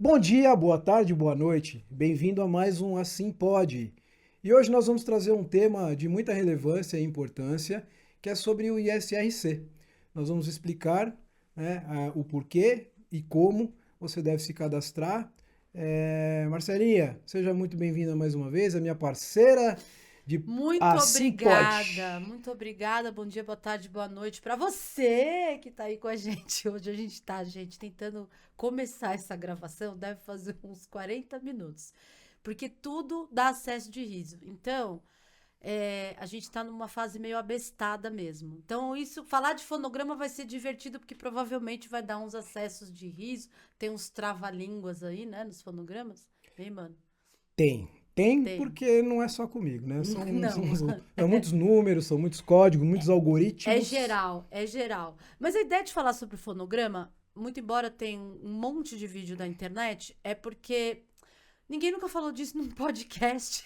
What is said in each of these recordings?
Bom dia, boa tarde, boa noite. Bem-vindo a mais um Assim Pode. E hoje nós vamos trazer um tema de muita relevância e importância, que é sobre o ISRC. Nós vamos explicar, né, o porquê e como você deve se cadastrar. Marcelinha, seja muito bem-vinda mais uma vez, a minha parceira de Muito Assim obrigada, Pode. muito obrigada. Bom dia, boa tarde, boa noite para você que tá aí com a gente. Hoje a gente tá, gente, tentando começar essa gravação, deve fazer uns 40 minutos, porque tudo dá acesso de riso. Então, a gente tá numa fase meio abestada mesmo. Então, isso, falar de fonograma vai ser divertido, porque provavelmente vai dar uns acessos de riso. Tem uns trava-línguas aí, né, nos fonogramas. Vem, mano. Tem Tem. porque não é só comigo, né? Não. São muitos números, são muitos códigos, muitos É algoritmos. geral, é geral. Mas a ideia de falar sobre fonograma, muito embora tenha um monte de vídeo na internet, é porque ninguém nunca falou disso num podcast.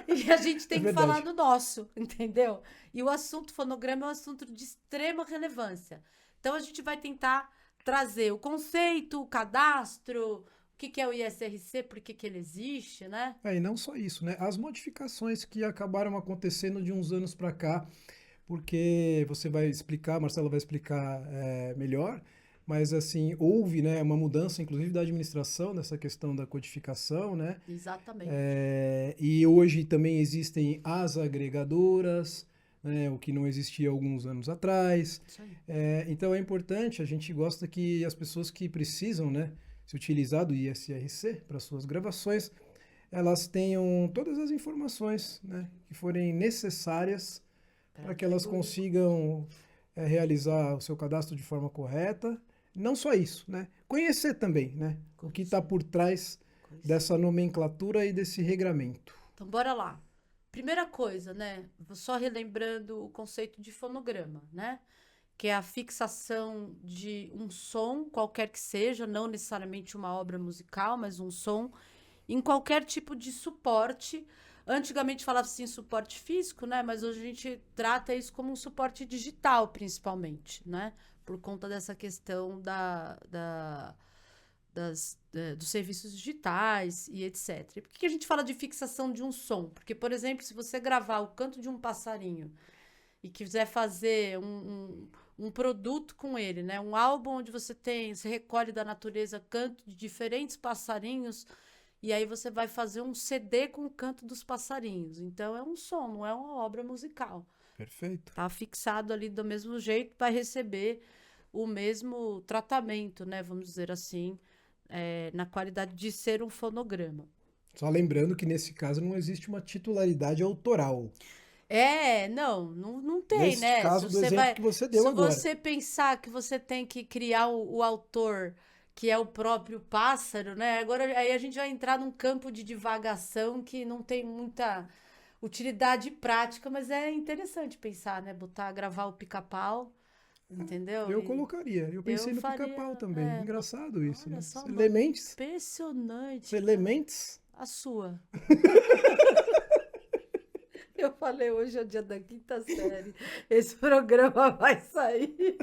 E a gente É tem que falar verdade. no nosso, entendeu? E o assunto fonograma é um assunto de extrema relevância. Então a gente vai tentar trazer o conceito, o cadastro, o que que é o ISRC, por que que ele existe, né? E não só isso, né? As modificações que acabaram acontecendo de uns anos para cá, porque você vai explicar, a Marcela vai explicar melhor, mas assim, houve, né, uma mudança, inclusive, da administração nessa questão da codificação, né? Exatamente. E hoje também existem as agregadoras, né, o que não existia alguns anos atrás. Isso aí. Então é importante, a gente gosta que as pessoas que precisam, né, se utilizar do ISRC para suas gravações, elas tenham todas as informações, né, que forem necessárias para que elas Perfeito. consigam realizar o seu cadastro de forma correta. Não só isso, né? Conhecer também, né? O que está Conhecer. por trás Conhecer. dessa nomenclatura e desse regramento. Então, bora lá. Primeira coisa, né? Só relembrando o conceito de fonograma, né? Que é a fixação de um som, qualquer que seja, não necessariamente uma obra musical, mas um som, em qualquer tipo de suporte. Antigamente falava assim suporte físico, né? Mas hoje a gente trata isso como um suporte digital, principalmente, né? Por conta dessa questão dos serviços digitais e etc. E por que a gente fala de fixação de um som? Porque, por exemplo, se você gravar o canto de um passarinho e quiser fazer um produto com ele, né? Um álbum onde você recolhe da natureza canto de diferentes passarinhos, e aí você vai fazer um CD com o canto dos passarinhos. Então é um som, não é uma obra musical. Perfeito. Tá fixado ali do mesmo jeito, vai receber o mesmo tratamento, né? Vamos dizer assim, na qualidade de ser um fonograma. Só lembrando que nesse caso não existe uma titularidade autoral. Não tem, Nesse né? caso do exemplo que você deu Se agora. você pensar que você tem que criar o autor, que é o próprio pássaro, né? Agora aí a gente vai entrar num campo de divagação que não tem muita utilidade prática, mas é interessante pensar, né? Botar, gravar o pica-pau, entendeu? Eu E colocaria. Eu eu pensei no faria, pica-pau também. Engraçado isso, olha né? só, mano, Elementes. impressionante, cara. Elements. A sua. Eu falei, hoje é o dia da quinta série. Esse programa vai sair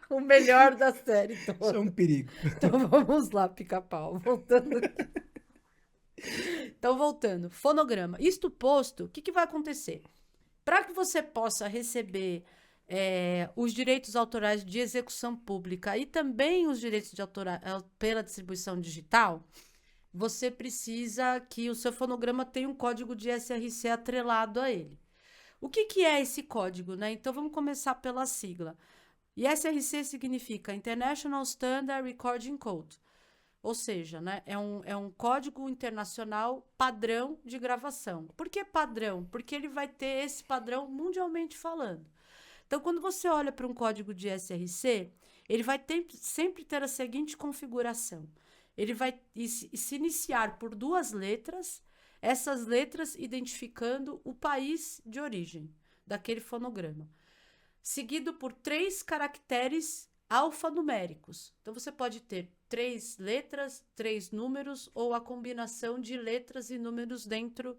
o melhor da série Isso é um toda. perigo. Então vamos lá, pica-pau. Voltando aqui. Então, voltando. Fonograma. Isto posto, o que, que vai acontecer? Para que você possa receber os direitos autorais de execução pública e também os direitos de autorais pela distribuição digital, você precisa que o seu fonograma tenha um código de SRC atrelado a ele. O que, que é esse código, né? Então vamos começar pela sigla. ISRC significa International Standard Recording Code, ou seja, né, é um código internacional padrão de gravação. Por que padrão? Porque ele vai ter esse padrão mundialmente falando. Então, quando você olha para um código de SRC, ele vai sempre ter a seguinte configuração. Ele vai se iniciar por duas letras, essas letras identificando o país de origem daquele fonograma, seguido por três caracteres alfanuméricos. Então você pode ter três letras, três números ou a combinação de letras e números dentro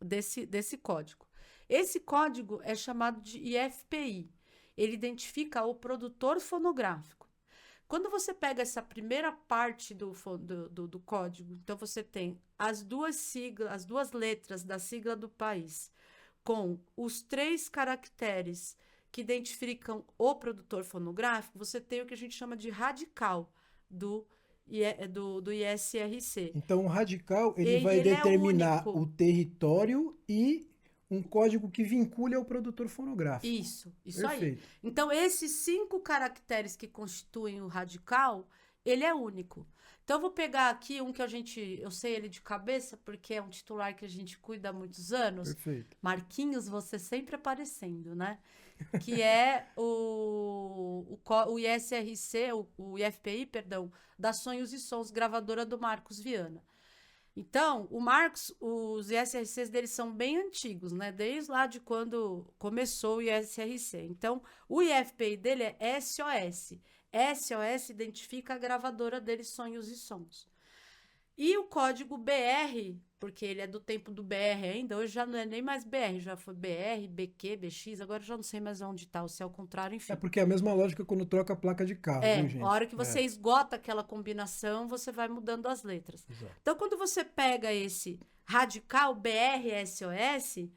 desse código. Esse código é chamado de IFPI. Ele identifica o produtor fonográfico. Quando você pega essa primeira parte do código, então você tem as duas siglas, as duas letras da sigla do país, com os 3 caracteres que identificam o produtor fonográfico, você tem o que a gente chama de radical do ISRC. Então, o radical, ele E vai ele é determinar único. o território e um código que vincule ao produtor fonográfico. Isso aí. Perfeito. Então, esses 5 caracteres que constituem o radical, ele é único. Então, eu vou pegar aqui um que eu sei ele de cabeça, porque é um titular que a gente cuida há muitos anos. Perfeito. Marquinhos, você sempre aparecendo, né? Que é o ISRC, o IFPI, perdão, da Sonhos e Sons, gravadora do Marcos Viana. Então, os ISRCs deles são bem antigos, né? Desde lá de quando começou o ISRC. Então, o IFPI dele é SOS. SOS identifica a gravadora dele, Sonhos e Sons. E o código BR, porque ele é do tempo do BR ainda, hoje já não é nem mais BR, já foi BR, BQ, BX, agora eu já não sei mais onde está, ou se é o contrário, enfim. É porque é a mesma lógica quando troca a placa de carro, viu, gente? A hora que você esgota aquela combinação, você vai mudando as letras. Exato. Então, quando você pega esse radical BR-SOS,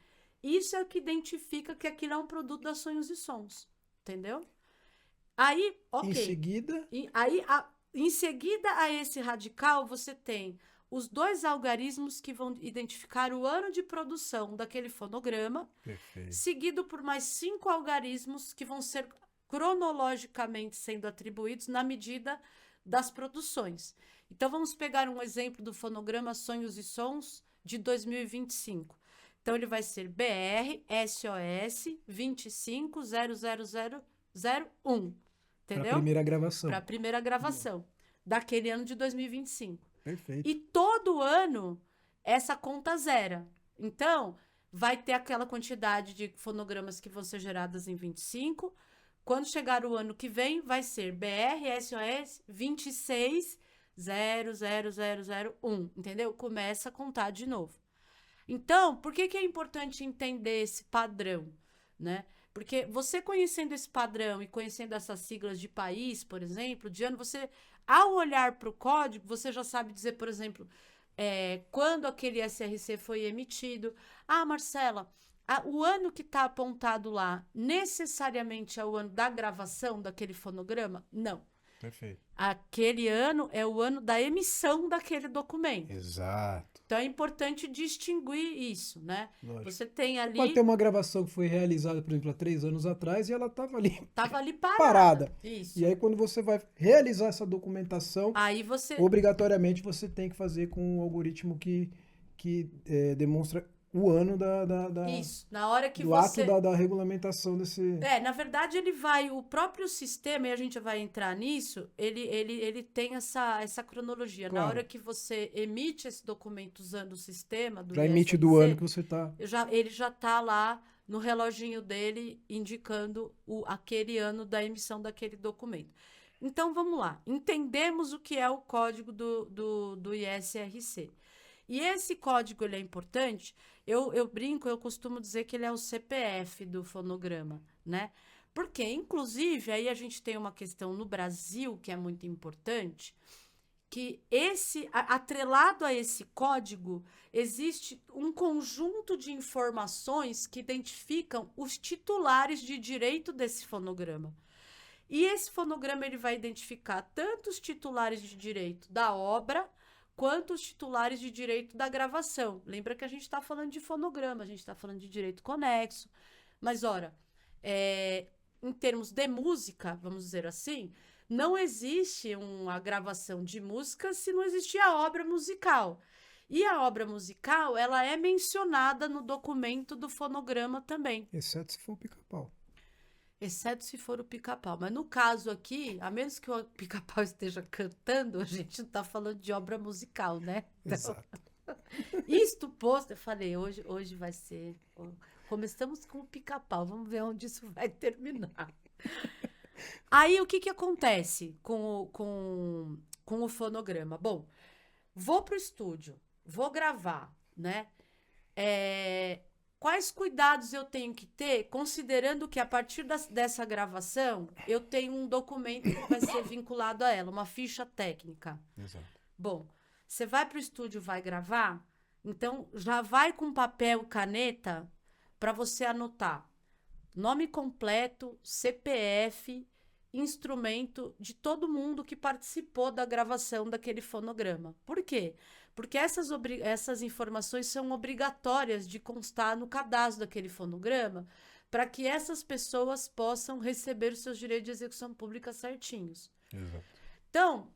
isso é o que identifica que aquilo é um produto da Sonhos e Sons, entendeu? Aí, ok. Em seguida, Em seguida a esse radical, você tem os 2 algarismos que vão identificar o ano de produção daquele fonograma, perfeito. seguido por mais 5 algarismos que vão ser cronologicamente sendo atribuídos na medida das produções. Então, vamos pegar um exemplo do fonograma Sonhos e Sons de 2025. Então, ele vai ser BR SOS 2500001. Entendeu? Para a primeira gravação. Para a primeira gravação daquele ano de 2025. Perfeito. E todo ano essa conta zera. Então, vai ter aquela quantidade de fonogramas que vão ser geradas em 25. Quando chegar o ano que vem, vai ser BR SOS 2600001. Entendeu? Começa a contar de novo. Então, por que é importante entender esse padrão, né? Porque você conhecendo esse padrão e conhecendo essas siglas de país, por exemplo, de ano, você, ao olhar para o código, você já sabe dizer, por exemplo, quando aquele SRC foi emitido. Ah, Marcela, o ano que está apontado lá necessariamente é o ano da gravação daquele fonograma? Não. Perfeito. Aquele ano é o ano da emissão daquele documento. Exato. Então é importante distinguir isso, né? Lógico. Você tem ali. Pode ter uma gravação que foi realizada, por exemplo, há 3 anos atrás e ela estava ali. Tava ali parada. Isso. E aí, quando você vai realizar essa documentação, Aí você. obrigatoriamente você tem que fazer com um algoritmo que demonstra o ano Isso. Na hora que do você. ato da regulamentação desse. Na verdade, o próprio sistema, e a gente vai entrar nisso, ele tem essa cronologia. Claro. Na hora que você emite esse documento usando o sistema do Já emite do ISRC, ano que você está. ele já está lá no reloginho dele, indicando aquele ano da emissão daquele documento. Então, vamos lá. Entendemos o que é o código do ISRC. E esse código ele é importante. Eu brinco, eu costumo dizer que ele é o CPF do fonograma, né? Porque, inclusive, aí a gente tem uma questão no Brasil que é muito importante, que atrelado a esse código, existe um conjunto de informações que identificam os titulares de direito desse fonograma. E esse fonograma ele vai identificar tanto os titulares de direito da obra, quanto os titulares de direito da gravação. Lembra que a gente está falando de fonograma, a gente está falando de direito conexo. Mas, ora, em termos de música, vamos dizer assim, não existe uma gravação de música se não existir a obra musical. E a obra musical, ela é mencionada no documento do fonograma também. Exceto se for o Pica-Pau. Exceto se for o Pica-Pau. Mas no caso aqui, a menos que o Pica-Pau esteja cantando, a gente não está falando de obra musical, né? Então, Exato. isto posto, eu falei, hoje vai ser... Começamos com o Pica-Pau, vamos ver onde isso vai terminar. Aí, o que acontece com o fonograma? Bom, vou para o estúdio, vou gravar, né? quais cuidados eu tenho que ter, considerando que a partir dessa gravação, eu tenho um documento que vai ser vinculado a ela, uma ficha técnica. Exato. Bom, você vai para o estúdio, vai gravar, então já vai com papel e caneta para você anotar nome completo, CPF, instrumento de todo mundo que participou da gravação daquele fonograma. Por quê? Porque essas informações são obrigatórias de constar no cadastro daquele fonograma para que essas pessoas possam receber os seus direitos de execução pública certinhos. Exato. Então,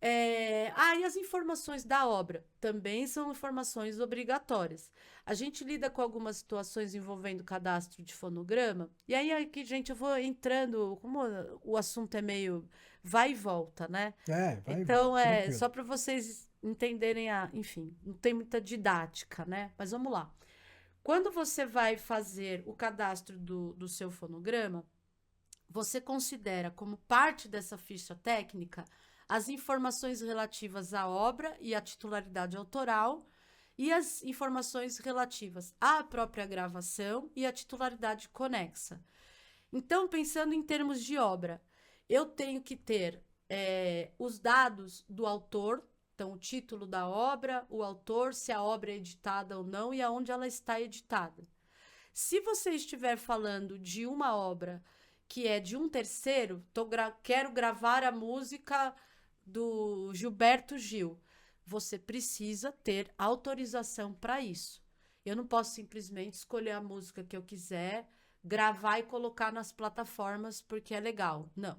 e as informações da obra também são informações obrigatórias. A gente lida com algumas situações envolvendo cadastro de fonograma, e aí aqui, gente, eu vou entrando, como o assunto é meio vai e volta, né? Vai Então, tranquilo. só para vocês entenderem, enfim, não tem muita didática, né? Mas vamos lá. Quando você vai fazer o cadastro do seu fonograma, você considera como parte dessa ficha técnica as informações relativas à obra e à titularidade autoral e as informações relativas à própria gravação e à titularidade conexa. Então, pensando em termos de obra, eu tenho que ter os dados do autor, então o título da obra, o autor, se a obra é editada ou não e aonde ela está editada. Se você estiver falando de uma obra que é de um terceiro, quero gravar a música do Gilberto Gil, você precisa ter autorização para isso. Eu não posso simplesmente escolher a música que eu quiser, gravar e colocar nas plataformas porque é legal. Não.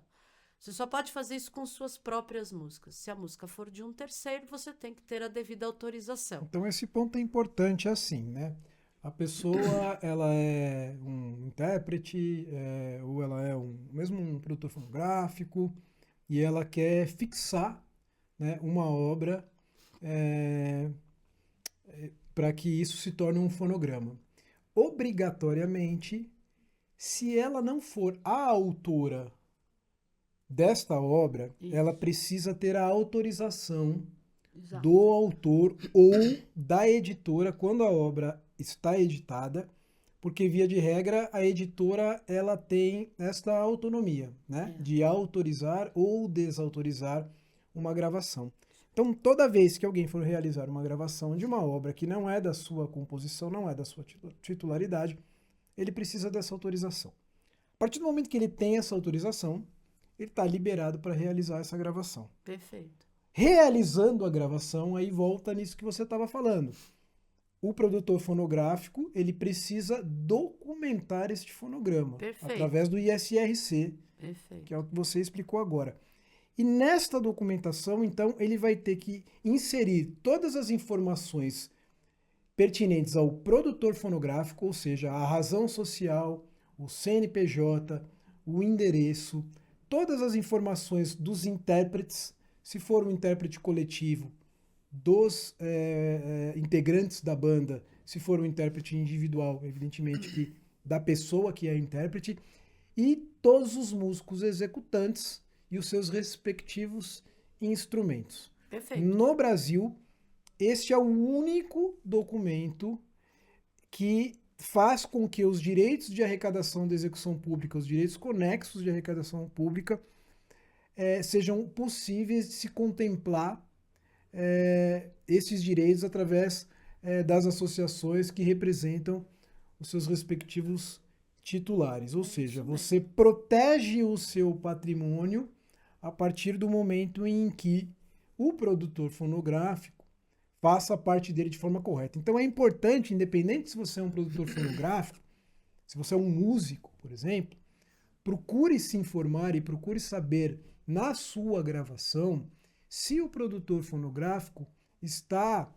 Você só pode fazer isso com suas próprias músicas. Se a música for de um terceiro, você tem que ter a devida autorização. Então esse ponto é importante assim, né? A pessoa, ela é um intérprete, ou ela é mesmo um produtor fonográfico, e ela quer fixar, né, uma obra para que isso se torne um fonograma. Obrigatoriamente, se ela não for a autora desta obra, Isso. ela precisa ter a autorização Exato. do autor ou da editora quando a obra está editada, porque via de regra a editora ela tem esta autonomia, né, de autorizar ou desautorizar uma gravação. Então, toda vez que alguém for realizar uma gravação de uma obra que não é da sua composição, não é da sua titularidade, ele precisa dessa autorização. A partir do momento que ele tem essa autorização, ele está liberado para realizar essa gravação. Perfeito. Realizando a gravação, aí volta nisso que você estava falando. O produtor fonográfico, ele precisa documentar este fonograma. Perfeito. Através do ISRC, Perfeito. que é o que você explicou agora. E nesta documentação, então, ele vai ter que inserir todas as informações pertinentes ao produtor fonográfico, ou seja, a razão social, o CNPJ, o endereço, todas as informações dos intérpretes, se for um intérprete coletivo, dos integrantes da banda, se for um intérprete individual, evidentemente que da pessoa que é intérprete, e todos os músicos executantes e os seus respectivos instrumentos. Perfeito. No Brasil, este é o único documento que faz com que os direitos de arrecadação da execução pública, os direitos conexos de arrecadação pública, sejam possíveis de se contemplar esses direitos através das associações que representam os seus respectivos titulares. Ou seja, você protege o seu patrimônio a partir do momento em que o produtor fonográfico faça parte dele de forma correta. Então é importante, independente se você é um produtor fonográfico, se você é um músico, por exemplo, procure se informar e procure saber na sua gravação se o produtor fonográfico está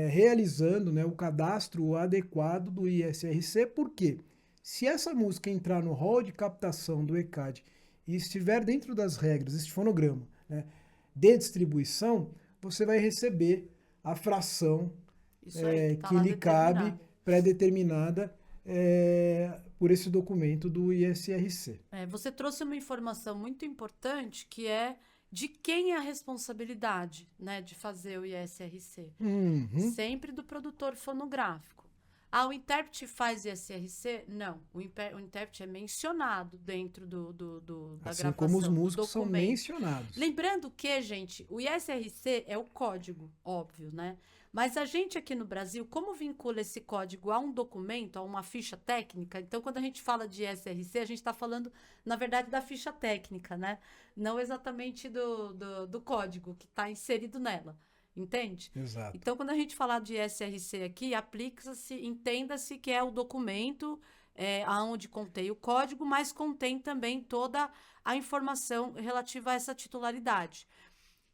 realizando, né, o cadastro adequado do ISRC. Por quê? Se essa música entrar no rol de captação do ECAD e estiver dentro das regras, este fonograma, né, de distribuição, você vai receber a fração que lhe cabe, pré-determinada por esse documento do ISRC. Você trouxe uma informação muito importante, que é de quem é a responsabilidade, né, de fazer o ISRC. Uhum. Sempre do produtor fonográfico. Ah, o intérprete faz ISRC? Não, o intérprete é mencionado dentro da Assim gravação, como os do músicos são documento. mencionados. Lembrando que, gente, o ISRC é o código, óbvio, né? Mas a gente aqui no Brasil, como vincula esse código a um documento, a uma ficha técnica, então quando a gente fala de ISRC, a gente está falando, na verdade, da ficha técnica, né? Não exatamente do código que está inserido nela, entende? Exato. Então, quando a gente falar de ISRC aqui, aplica-se, entenda-se que é o documento aonde contém o código, mas contém também toda a informação relativa a essa titularidade.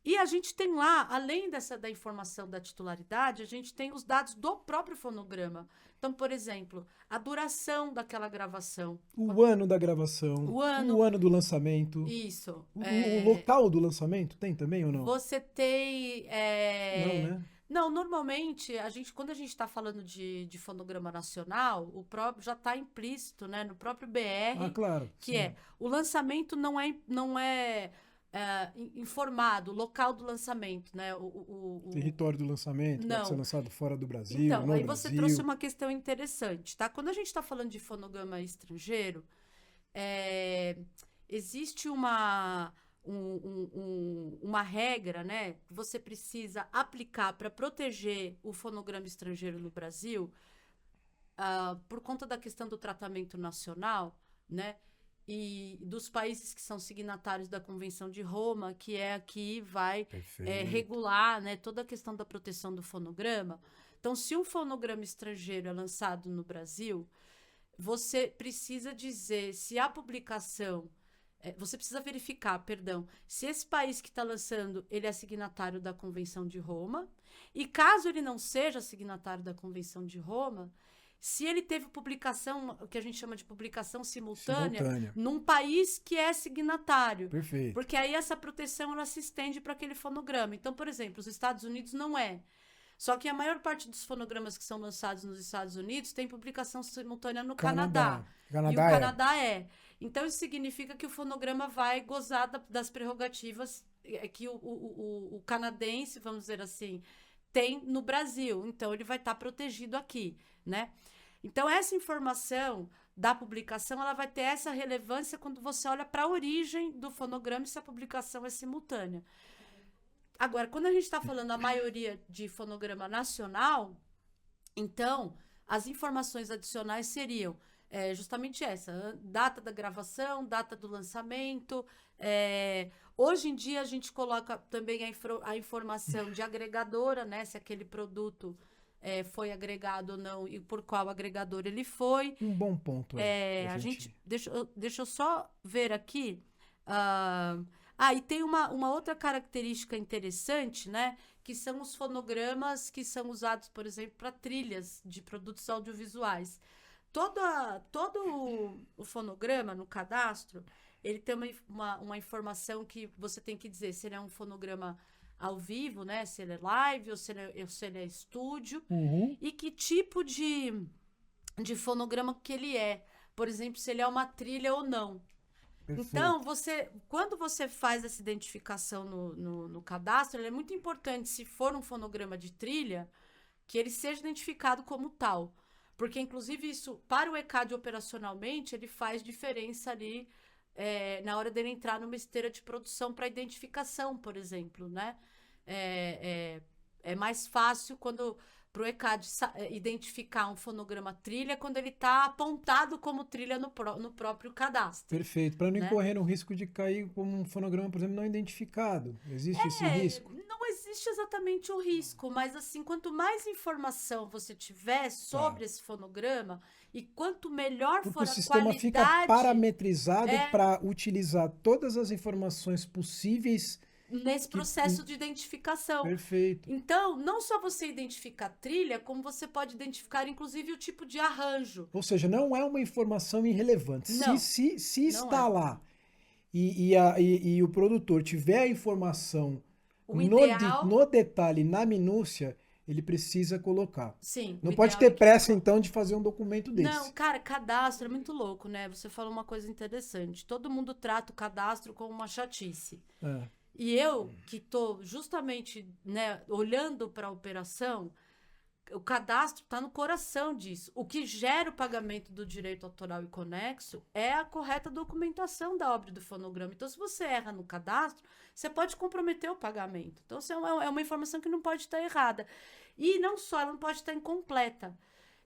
E a gente tem lá, além da informação da titularidade, a gente tem os dados do próprio fonograma. Então, por exemplo, a duração daquela gravação. O ano da gravação, O ano. o ano do lançamento. Isso. O local do lançamento tem também ou não? Você tem. Não, né? Não, normalmente, quando a gente está falando de fonograma nacional, o próprio já está implícito, né, no próprio BR, Ah, claro. que sim. o lançamento não é informado, o local do lançamento, né? Território do lançamento, pode ser Não. lançado fora do Brasil, Então, no aí Brasil. você trouxe uma questão interessante, tá? Quando a gente está falando de fonograma estrangeiro, existe uma regra, né? Que você precisa aplicar para proteger o fonograma estrangeiro no Brasil, por conta da questão do tratamento nacional, né? E dos países que são signatários da Convenção de Roma, que é a que vai regular, né, toda a questão da proteção do fonograma. Então, se um fonograma estrangeiro é lançado no Brasil, você precisa dizer se a publicação... você precisa verificar, perdão, se esse país que está lançando, ele é signatário da Convenção de Roma. E caso ele não seja signatário da Convenção de Roma... Se ele teve publicação, o que a gente chama de publicação simultânea, num país que é signatário. Perfeito. Porque aí essa proteção ela se estende para aquele fonograma. Então, por exemplo, os Estados Unidos não é. Só que a maior parte dos fonogramas que são lançados nos Estados Unidos tem publicação simultânea no Canadá. E o Canadá é. Então, isso significa que o fonograma vai gozar das prerrogativas que o canadense, vamos dizer assim, tem no Brasil. Então, ele vai estar protegido aqui, né? Então, essa informação da publicação, ela vai ter essa relevância quando você olha para a origem do fonograma e se a publicação é simultânea. Agora, quando a gente está falando a maioria de fonograma nacional, então, as informações adicionais seriam justamente essa, data da gravação, data do lançamento. Hoje em dia, a gente coloca também a informação de agregadora, né? Se aquele produto foi agregado ou não e por qual agregador ele foi. Um bom ponto. Deixa eu só ver aqui. E tem uma outra característica interessante, né? Que são os fonogramas que são usados, por exemplo, para trilhas de produtos audiovisuais. Todo o fonograma no cadastro, ele tem uma informação que você tem que dizer se ele é um fonograma ao vivo, né? Se ele é live ou se ele é estúdio. Uhum. E que tipo de fonograma que ele é. Por exemplo, se ele é uma trilha ou não. Perfeito. Então, quando você faz essa identificação no cadastro, é muito importante, se for um fonograma de trilha, que ele seja identificado como tal. Porque, inclusive, isso, para o ECAD operacionalmente, ele faz diferença ali na hora dele entrar numa esteira de produção para identificação, por exemplo, né? É mais fácil para o ECAD identificar um fonograma trilha quando ele está apontado como trilha no próprio cadastro. Perfeito, para não incorrer no risco de cair como um fonograma, por exemplo, não identificado. Existe esse risco? Não existe exatamente o risco, mas assim, quanto mais informação você tiver sobre esse fonograma e quanto melhor for a qualidade... o sistema fica parametrizado para utilizar todas as informações possíveis nesse processo de identificação. Perfeito. Então, não só você identifica a trilha, como você pode identificar, inclusive, o tipo de arranjo. Ou seja, não é uma informação irrelevante. Não, se está lá e o produtor tiver a informação no detalhe, na minúcia, ele precisa colocar. Sim. Não pode ter pressa, então, de fazer um documento desse. Não, cara, cadastro é muito louco, né? Você falou uma coisa interessante. Todo mundo trata o cadastro como uma chatice. E eu, que estou justamente, né, olhando para a operação, o cadastro está no coração disso. O que gera o pagamento do direito autoral e conexo é a correta documentação da obra do fonograma. Então, se você erra no cadastro, você pode comprometer o pagamento. Então, isso é uma informação que não pode estar errada. E não só, ela não pode estar incompleta.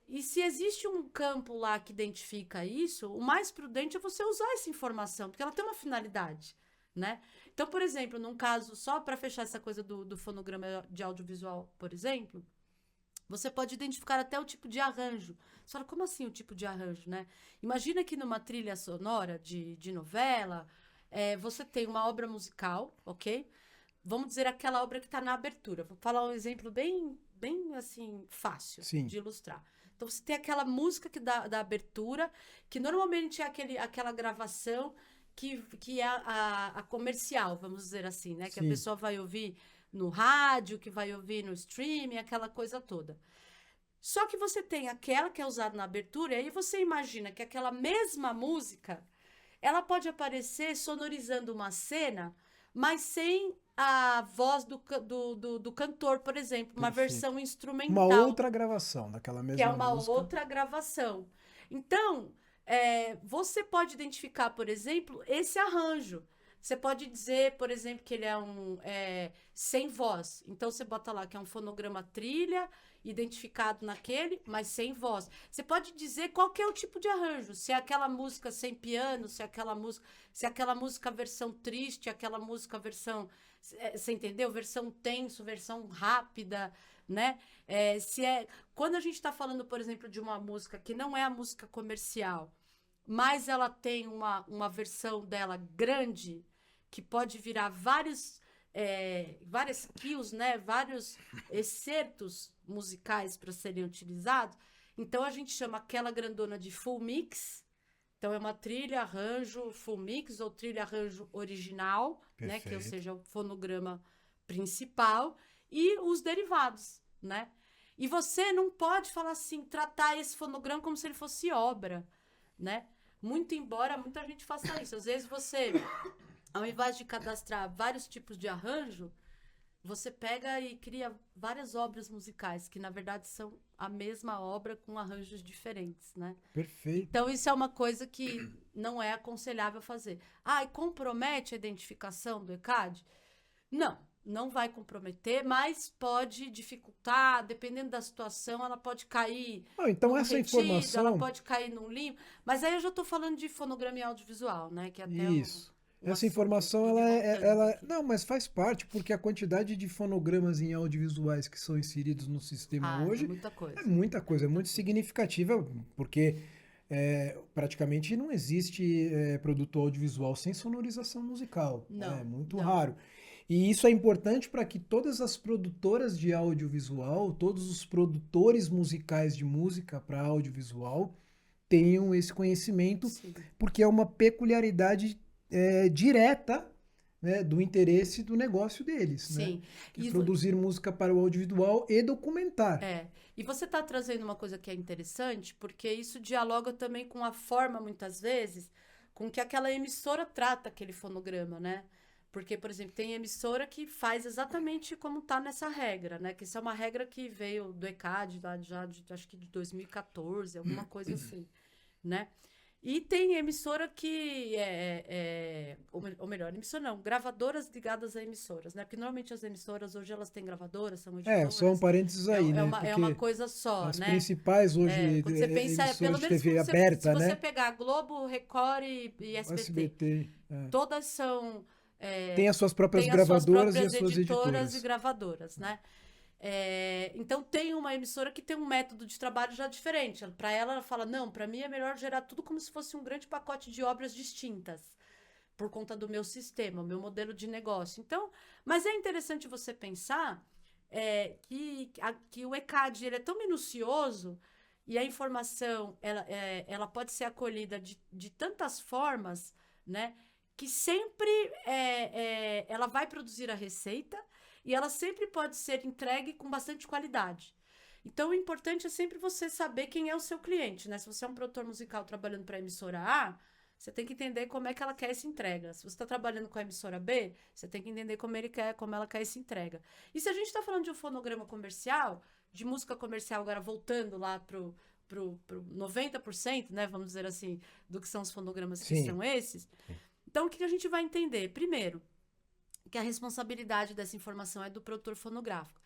E se existe um campo lá que identifica isso, o mais prudente é você usar essa informação, porque ela tem uma finalidade, né? Então, por exemplo, num caso, só para fechar essa coisa do fonograma de audiovisual, por exemplo, você pode identificar até o tipo de arranjo. Você fala, como assim o tipo de arranjo, né? Imagina que numa trilha sonora de novela, você tem uma obra musical, ok? Vamos dizer aquela obra que está na abertura. Vou falar um exemplo bem assim, fácil Sim. de ilustrar. Então, você tem aquela música da abertura, que normalmente é aquela gravação que é a comercial, vamos dizer assim, né? Que a Sim. pessoa vai ouvir no rádio, que vai ouvir no streaming, aquela coisa toda. Só que você tem aquela que é usada na abertura, e aí você imagina que aquela mesma música, ela pode aparecer sonorizando uma cena, mas sem a voz do cantor, por exemplo, uma Perfeito. versão Uma instrumental, outra gravação daquela que é mesma uma música. outra gravação. Então, você pode identificar, por exemplo, esse arranjo. Você pode dizer, por exemplo, que ele é sem voz. Então, você bota lá que é um fonograma trilha, identificado naquele, mas sem voz. Você pode dizer qual que é o tipo de arranjo. Se é aquela música sem piano, se é aquela música versão triste, aquela música versão... Você entendeu? Versão tenso, versão rápida, né? Quando a gente está falando, por exemplo, de uma música que não é a música comercial, mas ela tem uma versão dela grande, que pode virar várias kills, né? Vários excertos musicais para serem utilizados. Então, a gente chama aquela grandona de full mix. Então, é uma trilha, arranjo, full mix ou trilha, arranjo original, né? Que seja o fonograma principal e os derivados, né? E você não pode falar assim, tratar esse fonograma como se ele fosse obra, né? Muito embora muita gente faça isso. Às vezes você, ao invés de cadastrar vários tipos de arranjo, você pega e cria várias obras musicais, que na verdade são a mesma obra com arranjos diferentes, né? Perfeito. Então, isso é uma coisa que não é aconselhável fazer. E compromete a identificação do ECAD? Não vai comprometer, mas pode dificultar, dependendo da situação, ela pode cair Então num essa retido, informação... ela pode cair num limbo. Mas aí eu já estou falando de fonograma e audiovisual, né? Que é até Isso. Essa assunto, informação, indo e voltando um pouquinho. Não, mas faz parte, porque a quantidade de fonogramas em audiovisuais que são inseridos no sistema hoje É muita coisa. é muita coisa, é muito significativa, porque praticamente não existe produto audiovisual sem sonorização musical. Não, É muito não. raro. E isso é importante para que todas as produtoras de audiovisual, todos os produtores musicais de música para audiovisual tenham esse conhecimento, Sim. porque é uma peculiaridade direta, né, do interesse do negócio deles. Sim. Né? Que é produzir música para o audiovisual e documentar. E você está trazendo uma coisa que é interessante, porque isso dialoga também com a forma, muitas vezes, com que aquela emissora trata aquele fonograma, né? Porque, por exemplo, tem emissora que faz exatamente como está nessa regra, né? Que isso é uma regra que veio do ECAD, acho que de 2014, alguma coisa assim, né? E tem emissora que ou melhor, emissora não, gravadoras ligadas a emissoras, né? Porque normalmente as emissoras hoje elas têm gravadoras, são editoras. Só um parênteses aí, né? É uma coisa só, as né? principais hoje Quando você pensa, emissoras pelo de menos TV aberta, se você né? pegar Globo, Record e SBT, todas são... tem as suas próprias tem gravadoras as suas e as suas editoras. e gravadoras, né? Então tem uma emissora que tem um método de trabalho já diferente. Para ela fala, não, para mim é melhor gerar tudo como se fosse um grande pacote de obras distintas, por conta do meu sistema, o meu modelo de negócio. Então, mas é interessante você pensar que o ECAD ele é tão minucioso e a informação ela pode ser acolhida de tantas formas, né? Que sempre ela vai produzir a receita e ela sempre pode ser entregue com bastante qualidade. Então, o importante é sempre você saber quem é o seu cliente, né? Se você é um produtor musical trabalhando para a emissora A, você tem que entender como é que ela quer essa entrega. Se você está trabalhando com a emissora B, você tem que entender como ela quer essa entrega. E se a gente está falando de um fonograma comercial, de música comercial, agora voltando lá pro 90%, né, vamos dizer assim, do que são os fonogramas que Sim. são esses. Então, o que a gente vai entender? Primeiro, que a responsabilidade dessa informação é do produtor fonográfico.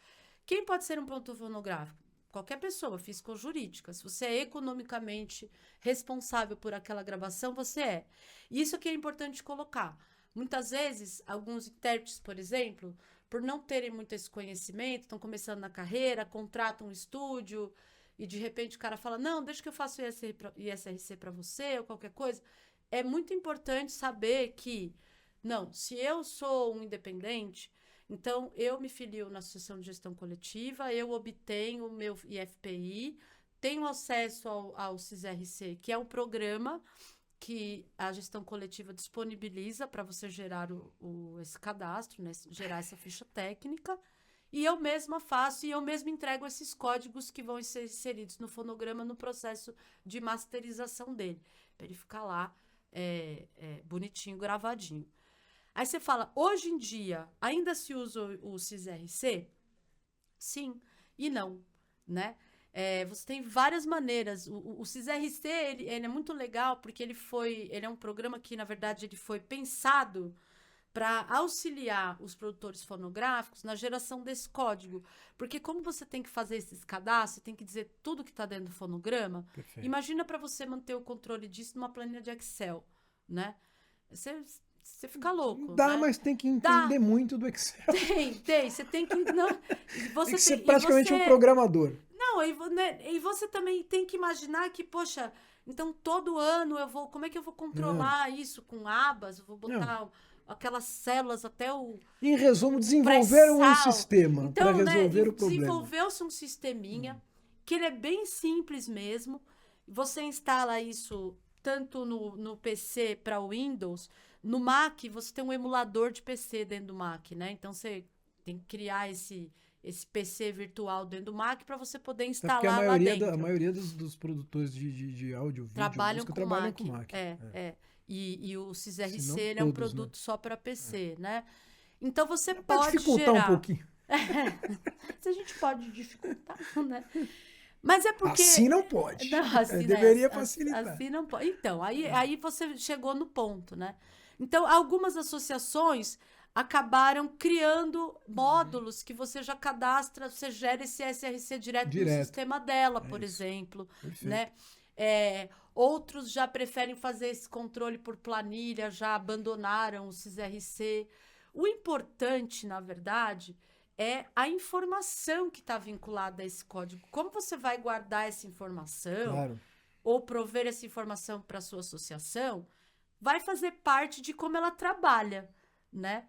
Quem pode ser um produtor fonográfico? Qualquer pessoa, física ou jurídica. Se você é economicamente responsável por aquela gravação, você é. E isso que é importante colocar. Muitas vezes, alguns intérpretes, por exemplo, por não terem muito esse conhecimento, estão começando na carreira, contratam um estúdio e de repente o cara fala, não, deixa que eu faço ISRC para você ou qualquer coisa. É muito importante saber que, não, se eu sou um independente, então eu me filio na Associação de Gestão Coletiva, eu obtenho o meu IFPI, tenho acesso ao CISRC, que é um programa que a gestão coletiva disponibiliza para você gerar esse cadastro, né, gerar essa ficha técnica, e eu mesma faço e eu mesma entrego esses códigos que vão ser inseridos no fonograma no processo de masterização dele, para ele ficar lá bonitinho, gravadinho. Aí você fala, hoje em dia, ainda se usa o CISRC? Sim e não, né? Você tem várias maneiras. O CISRC, ele é muito legal porque ele é um programa que, na verdade, ele foi pensado para auxiliar os produtores fonográficos na geração desse código. Porque como você tem que fazer esses cadastros, tem que dizer tudo que está dentro do fonograma, Perfeito. imagina para você manter o controle disso numa planilha de Excel, né? Você fica louco. Dá, né? mas tem que entender muito do Excel. Tem. Você tem que. Não, você tem que ser praticamente um programador. Não, e você também tem que imaginar que, poxa, então todo ano eu vou. Como é que eu vou controlar isso com abas? Eu vou botar aquelas células até o. Em resumo, desenvolveram um sistema para resolver o problema. Desenvolveu-se um sisteminha que ele é bem simples mesmo. Você instala isso tanto no PC para Windows. No Mac, você tem um emulador de PC dentro do Mac, né? Então, você tem que criar esse PC virtual dentro do Mac para você poder instalar lá dentro. A maioria dos produtores de áudio, vídeo, trabalham com Mac. E o CISRC ele é um produto só para PC, né? Então, você pode pode dificultar gerar... um pouquinho. Se a gente pode dificultar, né? Mas é porque... Assim não pode. Não, assim, deveria facilitar. Assim não pode. Então, aí você chegou no ponto, né? Então, algumas associações acabaram criando módulos que você já cadastra, você gera esse SRC direto no sistema dela, por exemplo. Né? Outros já preferem fazer esse controle por planilha, já abandonaram o CISRC. O importante, na verdade, é a informação que está vinculada a esse código. Como você vai guardar essa informação ou prover essa informação para a sua associação, vai fazer parte de como ela trabalha, né?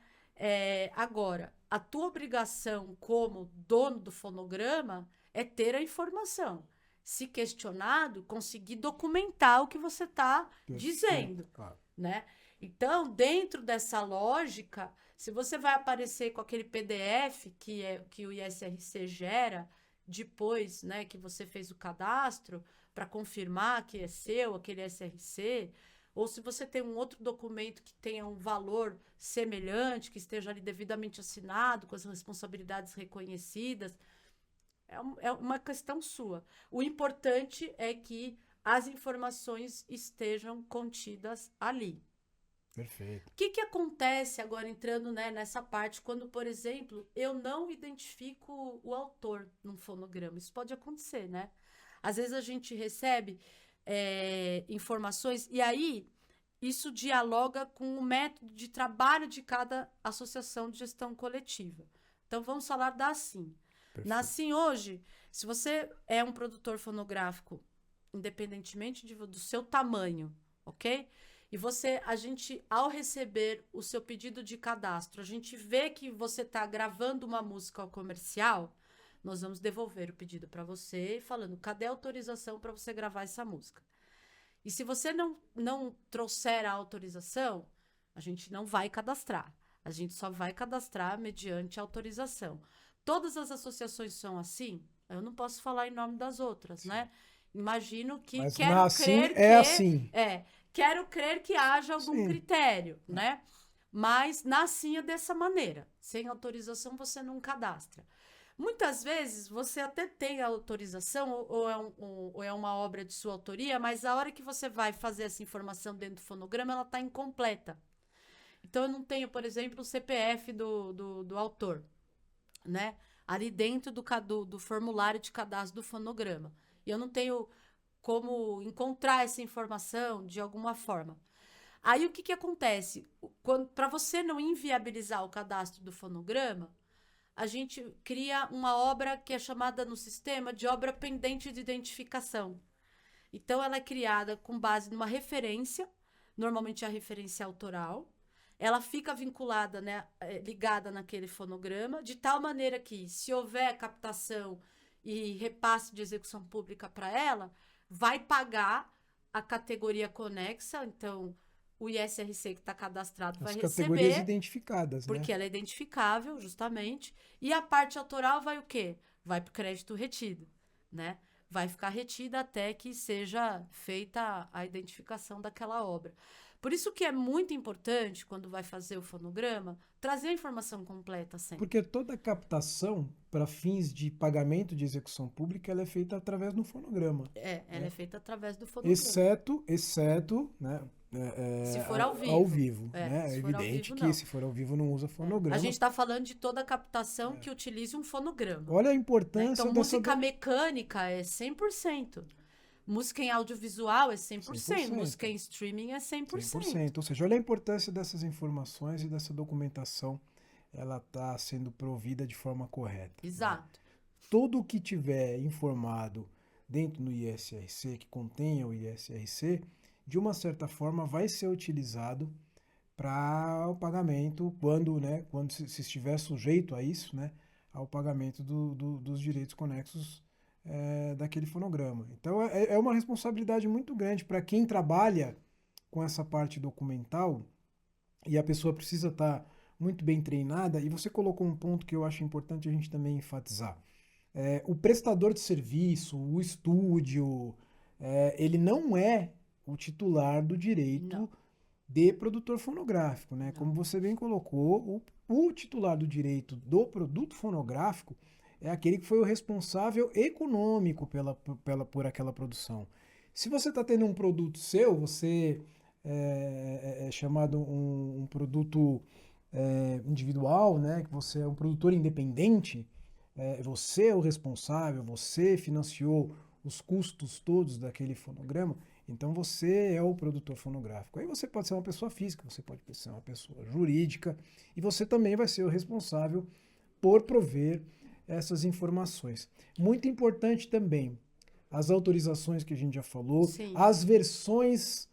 Agora, a tua obrigação como dono do fonograma é ter a informação. Se questionado, conseguir documentar o que você está dizendo, né? Então, dentro dessa lógica, se você vai aparecer com aquele PDF que o ISRC gera depois, né, que você fez o cadastro para confirmar que é seu, aquele SRC, ou se você tem um outro documento que tenha um valor semelhante, que esteja ali devidamente assinado, com as responsabilidades reconhecidas, é uma questão sua. O importante é que as informações estejam contidas ali. Perfeito. O que acontece agora, entrando, né, nessa parte, quando, por exemplo, eu não identifico o autor num fonograma? Isso pode acontecer, né? Às vezes a gente recebe informações, e aí isso dialoga com o método de trabalho de cada associação de gestão coletiva. Então, vamos falar da ASSIM. Na ASSIM, hoje, se você é um produtor fonográfico, independentemente do seu tamanho, ok? E a gente, ao receber o seu pedido de cadastro, a gente vê que você está gravando uma música comercial, nós vamos devolver o pedido para você, falando, cadê a autorização para você gravar essa música? E se você não trouxer a autorização, a gente não vai cadastrar. A gente só vai cadastrar mediante autorização. Todas as associações são assim? Eu não posso falar em nome das outras, né? Imagino que Mas quero crer que haja algum critério, né? Mas na ASSIM é dessa maneira. Sem autorização você não cadastra. Muitas vezes você até tem a autorização ou é uma obra de sua autoria, mas a hora que você vai fazer essa informação dentro do fonograma, ela está incompleta. Então, eu não tenho, por exemplo, o CPF do autor, né? Ali dentro do formulário de cadastro do fonograma. E eu não tenho como encontrar essa informação de alguma forma. Aí, o que que acontece? Para você não inviabilizar o cadastro do fonograma, a gente cria uma obra que é chamada no sistema de obra pendente de identificação. Então, ela é criada com base numa referência, normalmente a referência autoral. Ela fica vinculada, né, ligada naquele fonograma, de tal maneira que, se houver captação e repasse de execução pública para ela, vai pagar a categoria conexa. Então, o ISRC que está cadastrado vai As categorias receber, identificadas, né? porque ela é identificável, justamente. E a parte autoral vai o quê? Vai para o crédito retido, né? Vai ficar retida até que seja feita a identificação daquela obra. Por isso que é muito importante, quando vai fazer o fonograma, trazer a informação completa sempre. Porque toda captação para fins de pagamento de execução pública ela é feita através do fonograma. Ela é feita através do fonograma. Exceto, né? Se for ao vivo. Ao vivo, né? É se for ao evidente vivo, que não. se for ao vivo não usa fonograma. A gente está falando de toda captação que utilize um fonograma. Olha a Né? importância Então, dessa... música mecânica é 100%. Música em audiovisual é 100%. Música em streaming é 100%. 100%. Ou seja, olha a importância dessas informações e dessa documentação. Ela está sendo provida de forma correta. Exato. Né? Tudo o que tiver informado dentro do ISRC, que contenha o ISRC, de uma certa forma vai ser utilizado para o pagamento, quando se estiver sujeito a isso, né, ao pagamento dos direitos conexos daquele fonograma. Então é uma responsabilidade muito grande para quem trabalha com essa parte documental, e a pessoa precisa estar muito bem treinada. E você colocou um ponto que eu acho importante a gente também enfatizar. O prestador de serviço, o estúdio, ele não é o titular do direito de produtor fonográfico, né? Como você bem colocou, o titular do direito do produto fonográfico é aquele que foi o responsável econômico por aquela produção. Se você está tendo um produto seu, você é chamado um produto individual, né? Que você é um produtor independente, você é o responsável, você financiou os custos todos daquele fonograma, então você é o produtor fonográfico. Aí você pode ser uma pessoa física, você pode ser uma pessoa jurídica, e você também vai ser o responsável por prover essas informações. Muito importante também, as autorizações que a gente já falou, Sim. as versões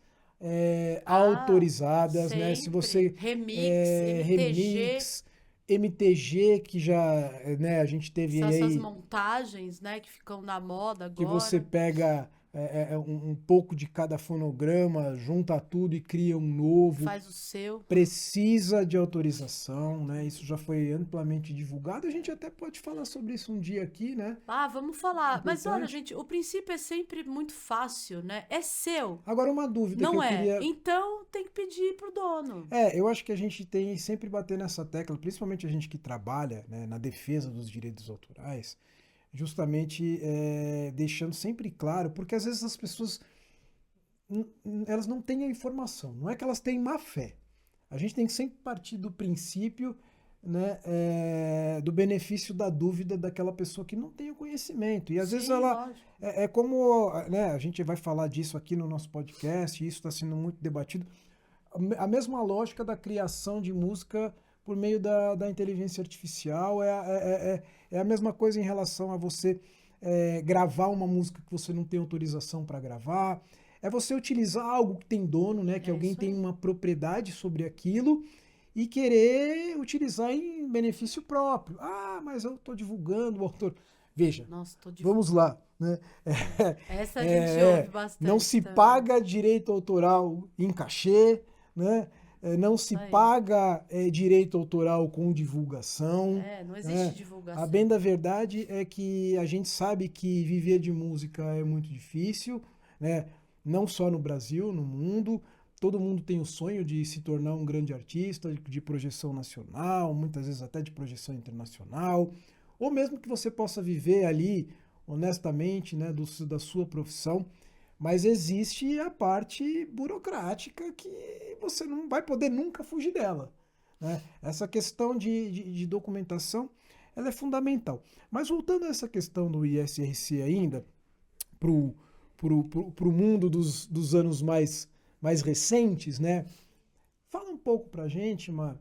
autorizadas, sempre. né? Se você remix, MTG, que já, né, a gente teve essas aí, montagens, né, que ficam na moda agora. que você pega um pouco de cada fonograma, junta tudo e cria um novo. Faz o seu. Precisa de autorização, né? Isso já foi amplamente divulgado. A gente até pode falar sobre isso um dia aqui, né? Vamos falar. Importante. Mas olha, gente, o princípio é sempre muito fácil, né? É seu. Agora, uma dúvida Não que eu é? queria... Então tem que pedir pro dono. Eu acho que a gente tem que sempre bater nessa tecla, principalmente a gente que trabalha, né, na defesa dos direitos autorais, justamente deixando sempre claro, porque às vezes as pessoas elas não têm a informação, não é que elas têm má fé. A gente tem que sempre partir do princípio, né, do benefício da dúvida daquela pessoa que não tem o conhecimento. E às vezes ela como, né, a gente vai falar disso aqui no nosso podcast, e isso está sendo muito debatido, a mesma lógica da criação de música por meio da inteligência artificial, é a mesma coisa em relação a você gravar uma música que você não tem autorização para gravar, é você utilizar algo que tem dono, né, que alguém tem uma propriedade sobre aquilo e querer utilizar em benefício próprio. Mas eu estou divulgando o autor. Veja, Nossa, vamos lá. Né? Essa a gente ouve bastante. Não se paga direito autoral em cachê, né? Não se paga direito autoral com divulgação. Não existe divulgação. A bem da verdade é que a gente sabe que viver de música é muito difícil, né? Não só no Brasil, no mundo. Todo mundo tem o sonho de se tornar um grande artista, de projeção nacional, muitas vezes até de projeção internacional. ou mesmo que você possa viver ali honestamente, né, da sua profissão, mas existe a parte burocrática que você não vai poder nunca fugir dela, né? Essa questão de documentação, ela é fundamental. Mas voltando a essa questão do ISRC ainda, pro mundo dos anos mais recentes, né? Fala um pouco pra gente, Mar,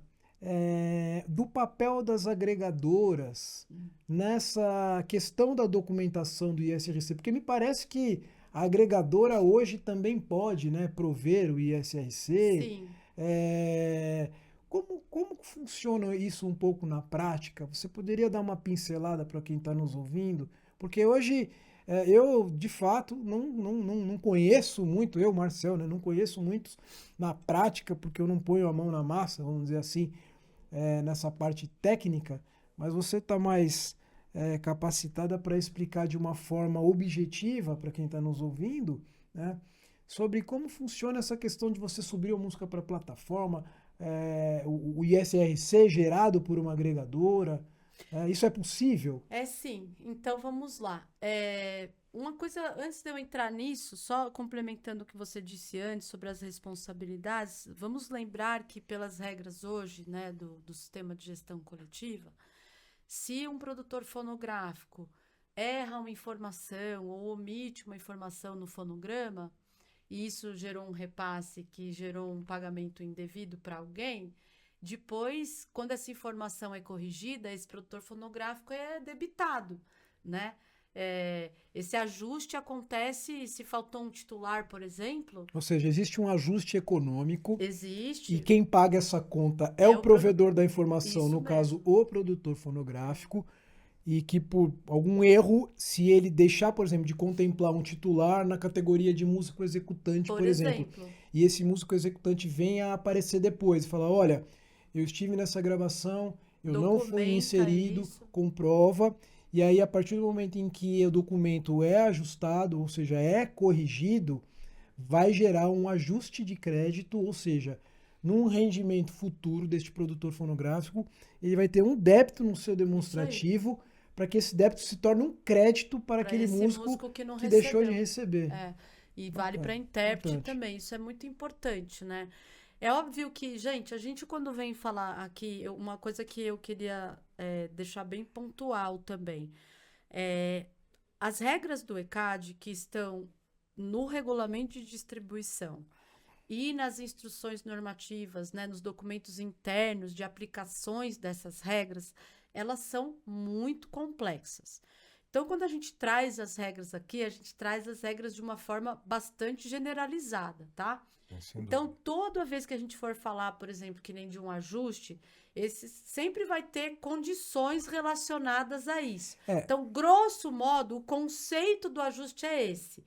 do papel das agregadoras nessa questão da documentação do ISRC, porque me parece que a agregadora hoje também pode, né, prover o ISRC. Sim. Como funciona isso um pouco na prática? Você poderia dar uma pincelada para quem está nos ouvindo? Porque hoje eu, de fato, não conheço muito, eu, Marcel, né, não conheço muito na prática, porque eu não ponho a mão na massa, vamos dizer assim, nessa parte técnica, mas você está mais capacitada para explicar de uma forma objetiva para quem está nos ouvindo, né, sobre como funciona essa questão de você subir a música para a plataforma, o ISRC gerado por uma agregadora. Isso é possível? É sim. Então vamos lá. Uma coisa, antes de eu entrar nisso, só complementando o que você disse antes sobre as responsabilidades, vamos lembrar que pelas regras hoje, né, do sistema de gestão coletiva, se um produtor fonográfico erra uma informação ou omite uma informação no fonograma, e isso gerou um repasse que gerou um pagamento indevido para alguém, depois, quando essa informação é corrigida, esse produtor fonográfico é debitado, né? Esse ajuste acontece se faltou um titular, por exemplo. Ou seja, existe um ajuste econômico e Existe. quem paga essa conta é É o o produ... provedor da informação, Isso no caso, mesmo. o produtor fonográfico, e que por algum erro, se ele deixar, por exemplo, de contemplar um titular na categoria de músico executante, Por por exemplo, exemplo, e esse músico executante venha a aparecer depois e falar, olha, eu estive nessa gravação, eu não fui documenta inserido, isso. comprova, e aí a partir do momento em que o documento é ajustado, ou seja, é corrigido, vai gerar um ajuste de crédito, ou seja, num rendimento futuro deste produtor fonográfico, ele vai ter um débito no seu Isso aí. demonstrativo para que esse débito se torne um crédito para Para aquele esse músico músico que não que deixou de recebeu. receber. É. E vale para Bacana, intérprete importante. também. Isso é muito importante, né? É óbvio que, gente, a gente quando vem falar aqui, uma coisa que eu queria deixar bem pontual também. É, as regras do ECAD que estão no regulamento de distribuição e nas instruções normativas, né, nos documentos internos de aplicações dessas regras, elas são muito complexas. Então, quando a gente traz as regras aqui, a gente traz as regras de uma forma bastante generalizada, tá? Sem Então, dúvida. toda vez que a gente for falar, por exemplo, que nem de um ajuste, esse sempre vai ter condições relacionadas a isso. É, Então, grosso modo, o conceito do ajuste é esse.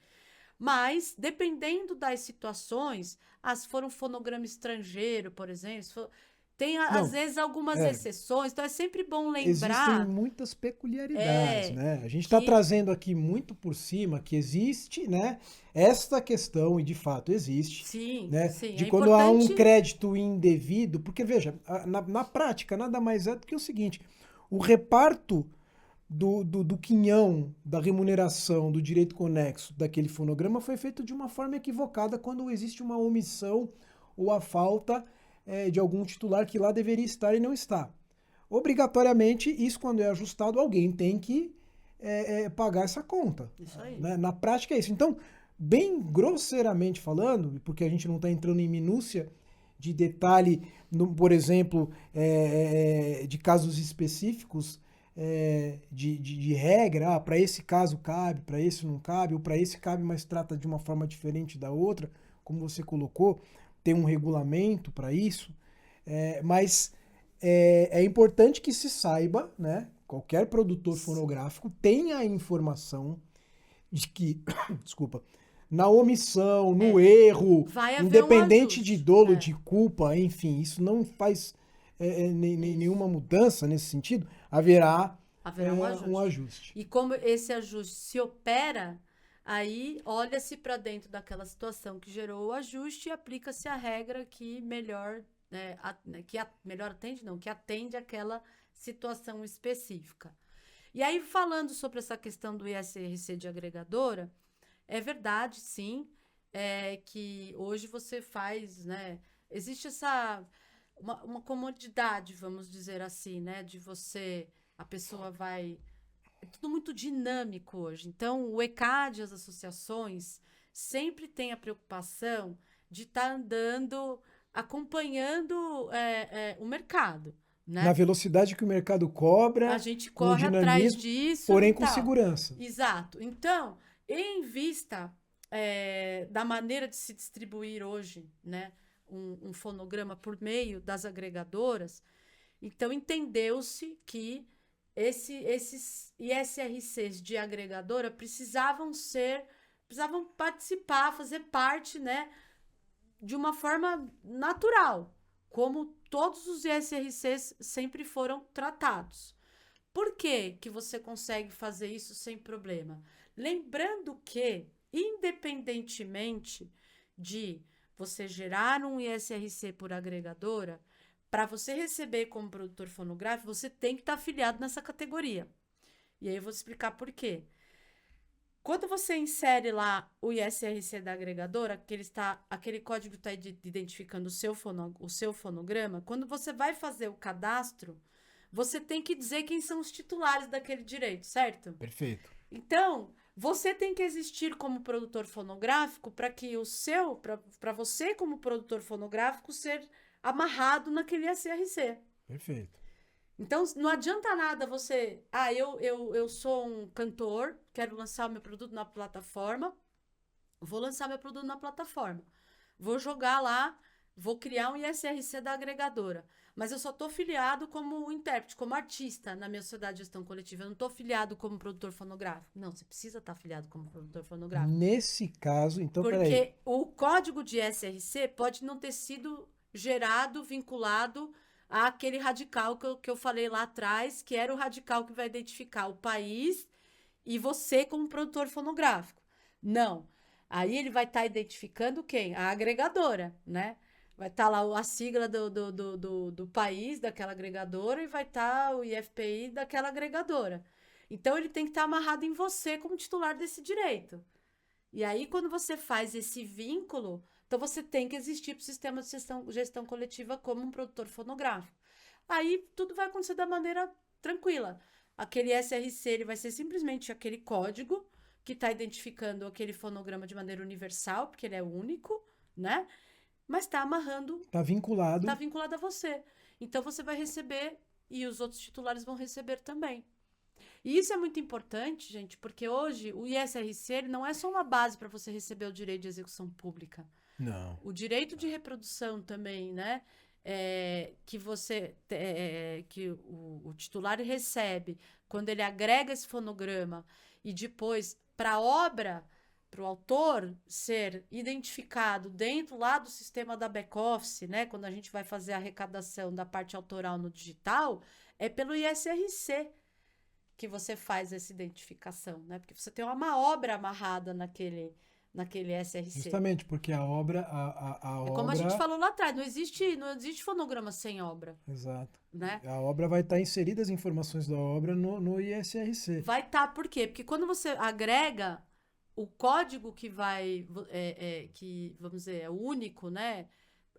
Mas, dependendo das situações, se for um fonograma estrangeiro, por exemplo, tem às não, vezes algumas é, exceções, então é sempre bom existem lembrar muitas peculiaridades, é, né? A gente está que. trazendo aqui muito por cima que existe, né, esta questão, e de fato existe, Sim, né, sim, de é quando há um importante. crédito indevido, porque veja, na prática nada mais é do que o seguinte, o reparto do quinhão, da remuneração, do direito conexo daquele fonograma foi feito de uma forma equivocada quando existe uma omissão ou a falta de algum titular que lá deveria estar e não está. Obrigatoriamente, isso quando é ajustado, alguém tem que pagar essa conta. Isso aí. Né? Na prática é isso. Então, bem grosseiramente falando, porque a gente não está entrando em minúcia de detalhe, por exemplo, de casos específicos, de regra, para esse caso cabe, para esse não cabe, ou para esse cabe, mas trata de uma forma diferente da outra, como você colocou, tem um regulamento para isso, mas é importante que se saiba, né? Qualquer produtor fonográfico tenha a informação de que, desculpa, na omissão, no erro, Vai haver um independente de ajuste. dolo, É, de culpa, enfim, isso não faz isso. nenhuma mudança nesse sentido, haverá Haverá um um ajuste. ajuste. E como esse ajuste se opera, aí olha-se para dentro daquela situação que gerou o ajuste e aplica-se a regra que melhor, melhor atende, não, que atende aquela situação específica. E aí, falando sobre essa questão do ISRC de agregadora, é verdade, sim, que hoje você faz, né? Existe uma comodidade, vamos dizer assim, né? De você, a pessoa vai. É tudo muito dinâmico hoje. Então, o ECAD, as associações, sempre tem a preocupação de estar andando, acompanhando o mercado, Na né? velocidade que o mercado A cobra, gente com corre atrás dinamismo, disso e porém com tal. segurança. Exato. Então, em vista da maneira de se distribuir hoje, né, um fonograma por meio das agregadoras, então entendeu-se que esses ISRCs de agregadora precisavam participar, fazer parte, né, de uma forma natural, como todos os ISRCs sempre foram tratados. Por que que você consegue fazer isso sem problema? Lembrando que, independentemente de você gerar um ISRC por agregadora, para você receber como produtor fonográfico, você tem que estar afiliado nessa categoria. E aí eu vou te explicar por quê. Quando você insere lá o ISRC da agregadora, aquele código está identificando o seu fonograma, quando você vai fazer o cadastro, você tem que dizer quem são os titulares daquele direito, certo? Perfeito. Então, você tem que existir como produtor fonográfico para que para você como produtor fonográfico ser amarrado naquele SRC. Perfeito. Então, não adianta nada você, eu sou um cantor, quero lançar o meu produto na plataforma, vou lançar meu produto na plataforma. Vou jogar lá, vou criar um ISRC da agregadora. Mas eu só estou filiado como intérprete, como artista na minha sociedade de gestão coletiva. Eu não estou filiado como produtor fonográfico. Não, você precisa estar filiado como produtor fonográfico. Nesse caso, então, peraí. Porque o código de SRC pode não ter sido gerado, vinculado àquele radical que eu falei lá atrás, que era o radical que vai identificar o país e você como produtor fonográfico. Não. Aí ele vai estar identificando quem? A agregadora, né? Vai estar lá a sigla do país daquela agregadora e vai estar o IFPI daquela agregadora. Então ele tem que estar amarrado em você como titular desse direito. E aí, quando você faz esse vínculo, então você tem que existir para o sistema de gestão coletiva como um produtor fonográfico. Aí tudo vai acontecer da maneira tranquila. Aquele SRC ele vai ser simplesmente aquele código que está identificando aquele fonograma de maneira universal, porque ele é único, né? Mas está amarrando, Está vinculado. está vinculado a você. Então você vai receber e os outros titulares vão receber também. E isso é muito importante, gente, porque hoje o ISRC ele não é só uma base para você receber o direito de execução pública. Não. O direito de reprodução também, né? Que o titular recebe quando ele agrega esse fonograma e depois para a obra, para o autor ser identificado dentro lá do sistema da back-office, né? Quando a gente vai fazer a arrecadação da parte autoral no digital, é pelo ISRC que você faz essa identificação, né? Porque você tem uma obra amarrada naquele SRC. Justamente porque a obra. É como a gente falou lá atrás, não existe fonograma sem obra. Exato. Né? A obra vai estar inserida as informações da obra no ISRC. Vai estar, por quê? Porque quando você agrega o código que vai, que, vamos dizer, é único, né?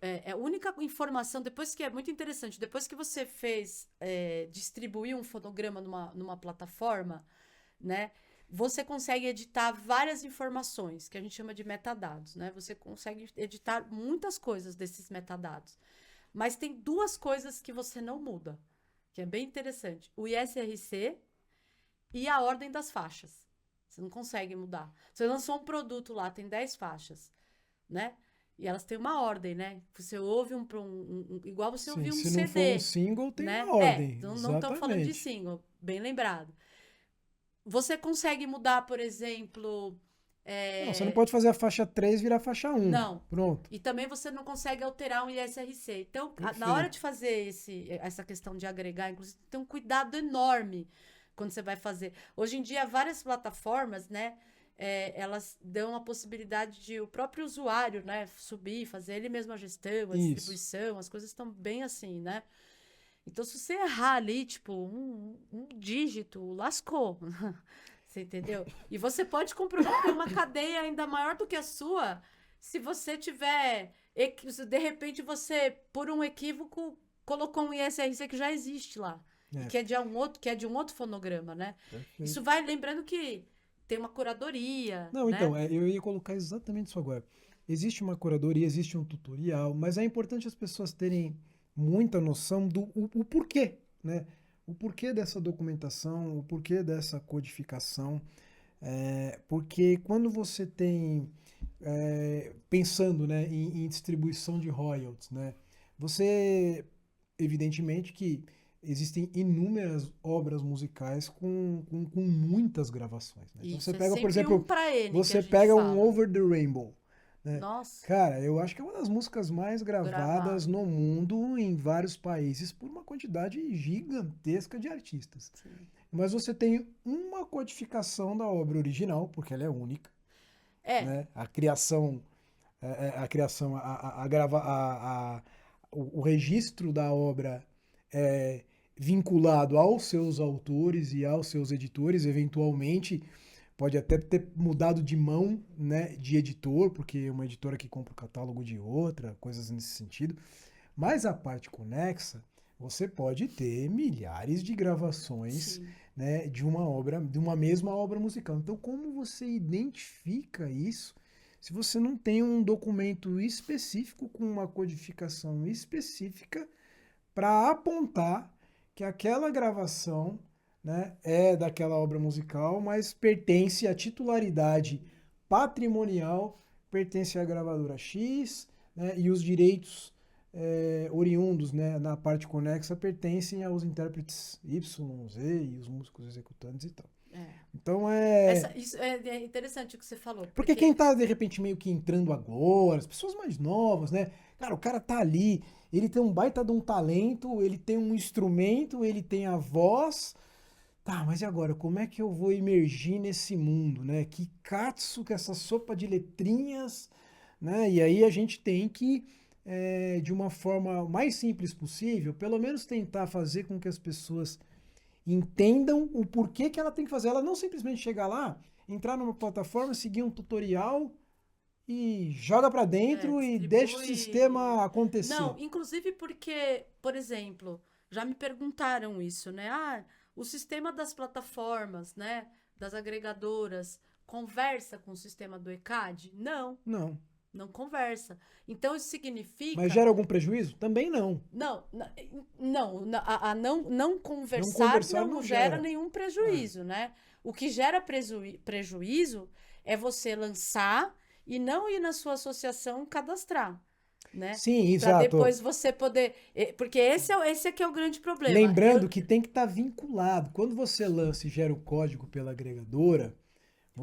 É a única informação, depois que é muito interessante, depois que você distribuir um fonograma numa plataforma, né? Você consegue editar várias informações, que a gente chama de metadados, né? Você consegue editar muitas coisas desses metadados. Mas tem duas coisas que você não muda, que é bem interessante. O ISRC e a ordem das faixas. Você não consegue mudar. Você lançou um produto lá, tem 10 faixas, né? E elas têm uma ordem, né? Você ouve igual você ouviu um se CD. Se não for um single, tem né? uma ordem. Então não estamos falando de single, bem lembrado. Você consegue mudar, por exemplo... Não, você não pode fazer a faixa 3 virar faixa 1. Não. Pronto. E também você não consegue alterar um ISRC. Então, na hora de fazer essa questão de agregar, inclusive, tem um cuidado enorme quando você vai fazer. Hoje em dia, várias plataformas, né? Elas dão a possibilidade de o próprio usuário, né? Subir, fazer ele mesmo a gestão, a distribuição, as coisas estão bem assim, né? Então, se você errar ali, tipo, um dígito, lascou. Você entendeu? E você pode comprovar que tem uma cadeia ainda maior do que a sua se você tiver. De repente, você, por um equívoco, colocou um ISRC que já existe lá. E que é de um outro fonograma, né? Perfeito. Isso vai lembrando que tem uma curadoria. Não, né? então, eu ia colocar exatamente isso agora. Existe uma curadoria, existe um tutorial, mas é importante as pessoas terem muita noção do o porquê, né? O porquê dessa documentação, o porquê dessa codificação. Porque quando você tem, pensando, né, em distribuição de royalties, né? Você, evidentemente que existem inúmeras obras musicais com muitas gravações, né? Então Isso, você pega, por sempre exemplo, pra ele que a você gente pega fala. um Over the Rainbow, né? Nossa. Cara, eu acho que é uma das músicas mais gravadas Gravado. no mundo, em vários países, por uma quantidade gigantesca de artistas. Sim. Mas você tem uma codificação da obra original, porque ela é única, né? A criação, o registro da obra é vinculado aos seus autores e aos seus editores, eventualmente pode até ter mudado de mão, né, de editor, porque uma editora que compra o catálogo de outra, coisas nesse sentido. Mas a parte conexa, você pode ter milhares de gravações, né, de uma mesma obra musical. Então, como você identifica isso se você não tem um documento específico com uma codificação específica para apontar que aquela gravação, né, é daquela obra musical, mas pertence à titularidade patrimonial, pertence à gravadora X, né, e os direitos oriundos, né, na parte conexa pertencem aos intérpretes Y, Z e os músicos executantes e tal. Então Isso é interessante o que você falou. Porque quem tá, de repente, meio que entrando agora, as pessoas mais novas, né? Cara, o cara tá ali, ele tem um baita de um talento, ele tem um instrumento, ele tem a voz. Tá, mas e agora? Como é que eu vou emergir nesse mundo, né? Que katsu, que essa sopa de letrinhas, né? E aí a gente tem que, de uma forma mais simples possível, pelo menos tentar fazer com que as pessoas entendam o porquê que ela tem que fazer. Ela não simplesmente chegar lá, entrar numa plataforma, seguir um tutorial e joga pra dentro e deixa o sistema acontecer. Não, inclusive porque, por exemplo, já me perguntaram isso, né? Ah, o sistema das plataformas, né? Das agregadoras, conversa com o sistema do ECAD? Não. Não conversa. Então, isso significa... Mas gera algum prejuízo? Também não. Não, não conversar não gera nenhum prejuízo, né? O que gera prejuízo é você lançar e não ir na sua associação cadastrar, né? Sim, exato. Para depois você poder... Porque esse aqui é o grande problema. Lembrando que tem que estar vinculado. Quando você lança e gera o código pela agregadora...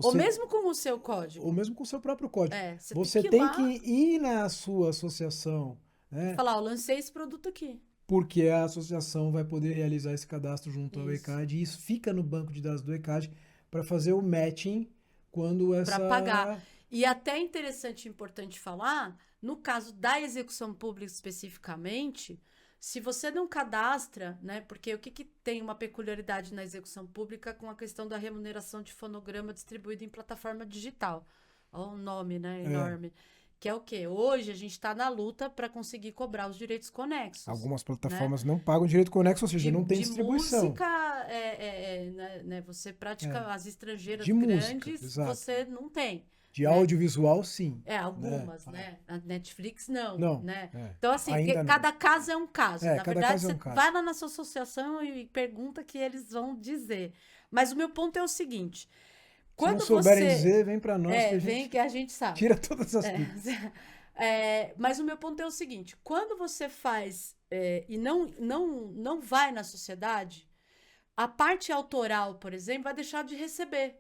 Ou mesmo com o seu código. Ou mesmo com o seu próprio código. Você tem que ir na sua associação. Né? Falar, eu lancei esse produto aqui. Porque a associação vai poder realizar esse cadastro junto ao ECAD e isso fica no banco de dados do ECAD para fazer o matching quando essa... Para pagar. E até interessante e importante falar, no caso da execução pública especificamente, se você não cadastra, né? Porque o que tem uma peculiaridade na execução pública com a questão da remuneração de fonograma distribuído em plataforma digital. Olha o nome, né? Enorme. Que é o quê? Hoje a gente está na luta para conseguir cobrar os direitos conexos. Algumas plataformas não pagam direito conexo, ou seja, não tem distribuição. Música, né? Você pratica as estrangeiras grandes, você não tem. De audiovisual, sim. Algumas, né? A Netflix, não. Né? Então, assim, cada caso é um caso. Na verdade, você vai lá na sua associação e pergunta que eles vão dizer. Mas o meu ponto é o seguinte... Quando se não souberem dizer, vem para nós que a gente sabe. Tira todas as dúvidas. Mas o meu ponto é o seguinte, quando você faz e não vai na sociedade, a parte autoral, por exemplo, vai deixar de receber,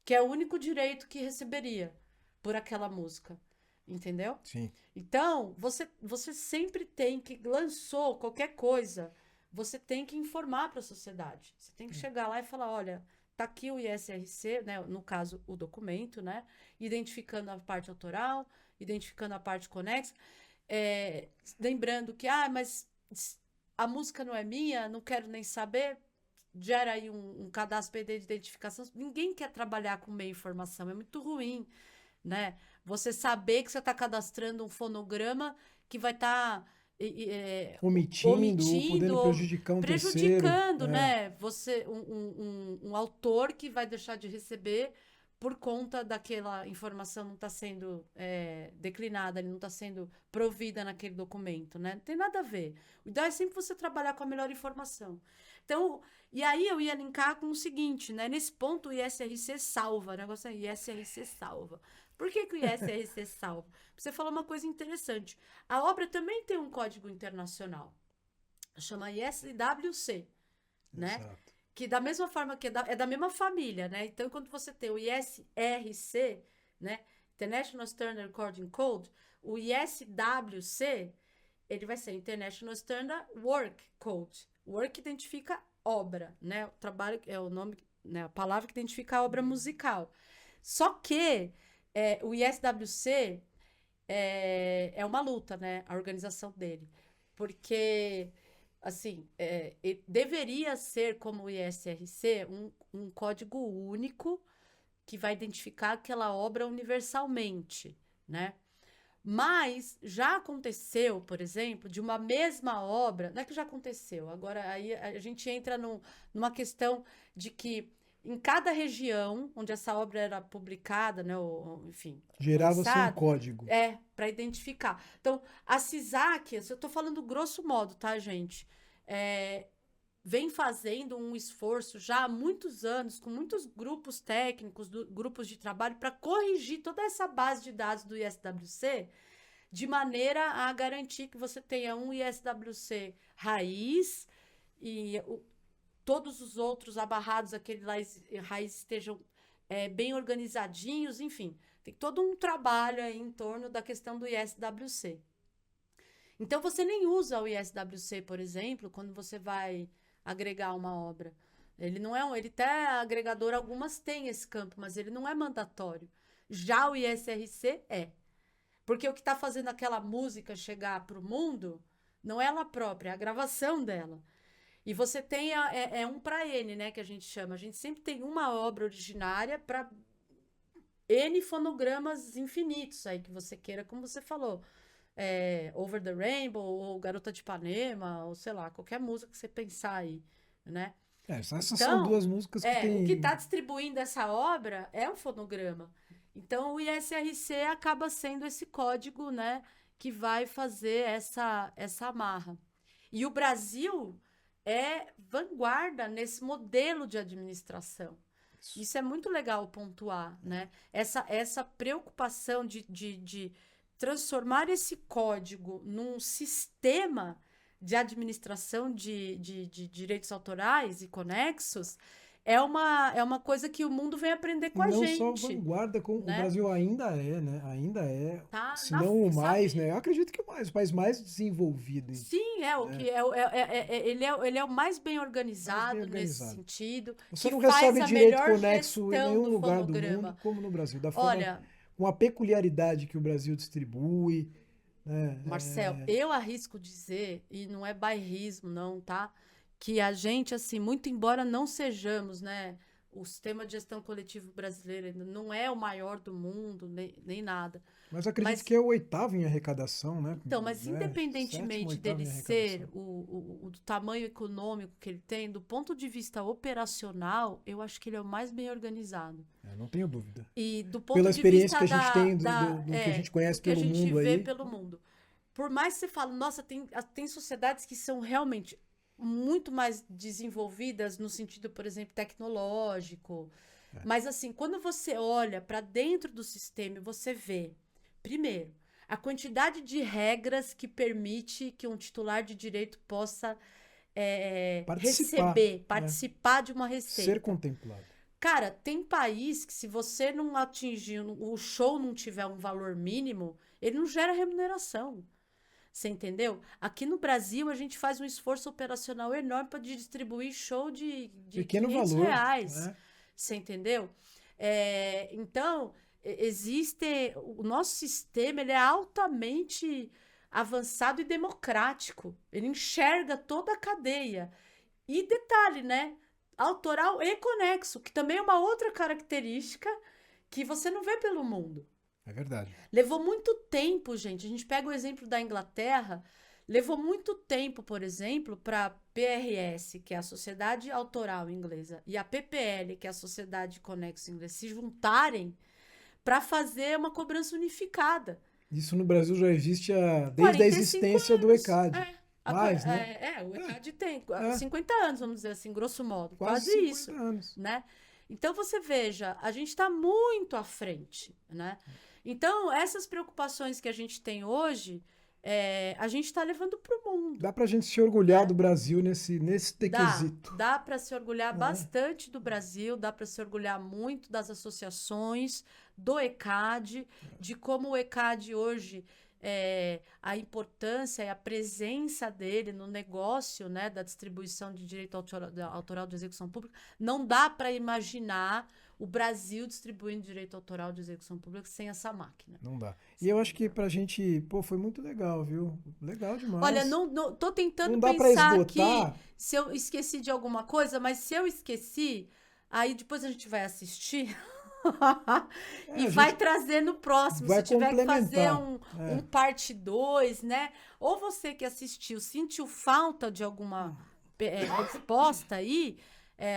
que é o único direito que receberia por aquela música, entendeu? Sim. Então, você sempre tem que, lançou qualquer coisa, você tem que informar para a sociedade. Você tem que chegar lá e falar, olha... Tá aqui o ISRC, né? No caso, o documento, né? Identificando a parte autoral, identificando a parte conexa. Lembrando que, mas a música não é minha, não quero nem saber. gera aí um cadastro de identificação. Ninguém quer trabalhar com meia informação, é muito ruim, né? Você saber que você está cadastrando um fonograma que vai estar Omitindo ou podendo ou prejudicar um terceiro. prejudicando, né? Você, um autor que vai deixar de receber por conta daquela informação não está sendo declinada, não está sendo provida naquele documento, né? Não tem nada a ver. O ideal é sempre você trabalhar com a melhor informação. Então, e aí eu ia linkar com o seguinte, né? Nesse ponto o ISRC salva, o negócio é ISRC salva. Por que o ISRC salva? Você falou uma coisa interessante. A obra também tem um código internacional. Chama ISWC, né? Exato. Que da mesma forma que é da mesma família, né? Então, quando você tem o ISRC, né? International Standard Recording Code, o ISWC, ele vai ser International Standard Work Code. Work identifica obra, né? O trabalho é o nome, né? A palavra que identifica a obra musical. Só que o ISWC é uma luta, né? A organização dele. Porque, assim, deveria ser como o ISRC um código único que vai identificar aquela obra universalmente, né? Mas já aconteceu, por exemplo, de uma mesma obra, não é que já aconteceu, agora aí a gente entra numa questão de que em cada região onde essa obra era publicada, né, ou enfim, Gerava-se um lançada, código. para identificar. Então, a CISAC, eu estou falando grosso modo, tá, gente? Vem fazendo um esforço já há muitos anos, com muitos grupos técnicos, grupos de trabalho, para corrigir toda essa base de dados do ISWC, de maneira a garantir que você tenha um ISWC raiz e todos os outros abarrados, aqueles lá raiz, estejam bem organizadinhos, enfim. Tem todo um trabalho aí em torno da questão do ISWC. Então, você nem usa o ISWC, por exemplo, quando você vai agregar uma obra. Ele não é ele até agregador, algumas têm esse campo, mas ele não é mandatório. Já o ISRC é. Porque o que está fazendo aquela música chegar para o mundo não é ela própria, é a gravação dela. E você tem um para N, né, que a gente chama. A gente sempre tem uma obra originária para N fonogramas infinitos aí que você queira, como você falou. Over the Rainbow, ou Garota de Ipanema, ou sei lá, qualquer música que você pensar aí, né? Essas Então, são duas músicas que tem... o que está distribuindo essa obra é o fonograma. Então, o ISRC acaba sendo esse código, né, que vai fazer essa amarra. E o Brasil é vanguarda nesse modelo de administração. Isso é muito legal pontuar, né? Essa preocupação de transformar esse código num sistema de administração de direitos autorais e conexos é uma coisa que o mundo vem aprender com a gente. Não só vanguarda, como né? O Brasil ainda é, né? Ainda é, tá se não o mais, né? Eu acredito que o país mais desenvolvido. Sim, ele é o mais bem organizado nesse sentido. Você que não faz recebe a direito melhor conexo em nenhum lugar do fonograma. mundo como no Brasil. Da forma, Olha, com a peculiaridade que o Brasil distribui. Né? Marcel, eu arrisco dizer, e não é bairrismo não, tá? Que a gente, assim, muito embora não sejamos, né? O sistema de gestão coletiva brasileiro ainda não é o maior do mundo, nem nada. Mas acredito que é o 8º em arrecadação, né? Então, mas né? independentemente dele ser do tamanho econômico que ele tem, do ponto de vista operacional, eu acho que ele é o mais bem organizado. Não tenho dúvida. E do ponto Pela de experiência vista que a gente tem, do que a gente conhece pelo mundo aí. Que a gente vê pelo mundo. Por mais que você fale, nossa, tem sociedades que são realmente muito mais desenvolvidas no sentido, por exemplo, tecnológico. Mas, assim, quando você olha para dentro do sistema, você vê, primeiro, a quantidade de regras que permite que um titular de direito possa participar de uma receita. Ser contemplado. Cara, tem país que se você não atingir, o show não tiver um valor mínimo, ele não gera remuneração. Você entendeu? Aqui no Brasil, a gente faz um esforço operacional enorme para distribuir show de pequeno 500 valor, reais. né? Você entendeu? Então, o nosso sistema ele é altamente avançado e democrático. Ele enxerga toda a cadeia. E detalhe, né? autoral e conexo, que também é uma outra característica que você não vê pelo mundo. É verdade. Levou muito tempo, gente. A gente pega o exemplo da Inglaterra, levou muito tempo, por exemplo, para PRS, que é a Sociedade Autoral Inglesa, e a PPL, que é a Sociedade Conexo Inglesa, se juntarem para fazer uma cobrança unificada. Isso no Brasil já existe desde a 45 existência do anos. ECAD. Mais, né? O ECAD tem É. 50 anos, vamos dizer assim, grosso modo. Quase Quase 50 isso, anos. né? Então, você veja, a gente está muito à frente, né? Então, essas preocupações que a gente tem hoje, a gente está levando para o mundo. Dá pra gente se orgulhar do Brasil nesse quesito. Dá para se orgulhar bastante do Brasil, dá para se orgulhar muito das associações, do ECAD, de como o ECAD hoje, a importância e a presença dele no negócio, né, da distribuição de direito autoral de execução pública. Não dá para imaginar o Brasil distribuindo direito autoral de execução pública sem essa máquina. Não dá. E eu acho que pra gente, foi muito legal, viu? Legal demais. Olha, não tô tentando Não dá pra pensar esgotar. aqui se eu esqueci de alguma coisa, mas se eu esqueci, aí depois a gente vai assistir e a vai gente trazer no próximo. vai Se tiver que fazer complementar. um parte 2, né? Ou você que assistiu sentiu falta de alguma resposta aí,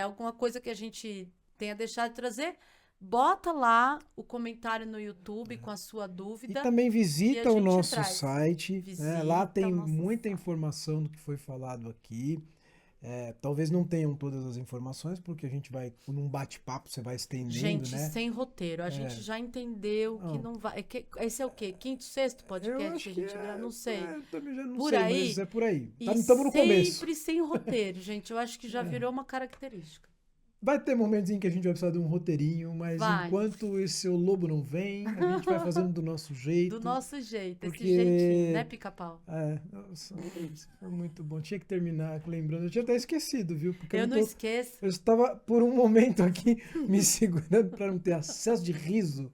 alguma coisa que a gente tenha deixado de trazer, bota lá o comentário no YouTube com a sua E dúvida. também E visita a o gente nosso traz. site. Né? Lá Visita tem o nosso muita site. informação do que foi falado aqui. Talvez não tenham todas as informações, porque a gente vai, num bate-papo, você vai estendendo, Gente, né? sem roteiro. A gente já entendeu que não vai. Esse é o quê? Quinto, sexto Eu podcast acho que a que gente grava? Não sei. também já não Por sei, aí. mas é por aí. E Estamos no começo. sempre sem roteiro, gente. Eu acho que já virou uma característica. Vai ter momentos em que a gente vai precisar de um roteirinho, mas Vai. enquanto esse seu lobo não vem, a gente vai fazendo do nosso jeito. Do nosso jeito, porque- esse jeitinho, né, Pica-Pau? Nossa, foi muito bom. Tinha que terminar lembrando. Eu tinha até esquecido, viu? Porque Eu não esqueço. eu estava, por um momento aqui, me segurando para não ter acesso de riso,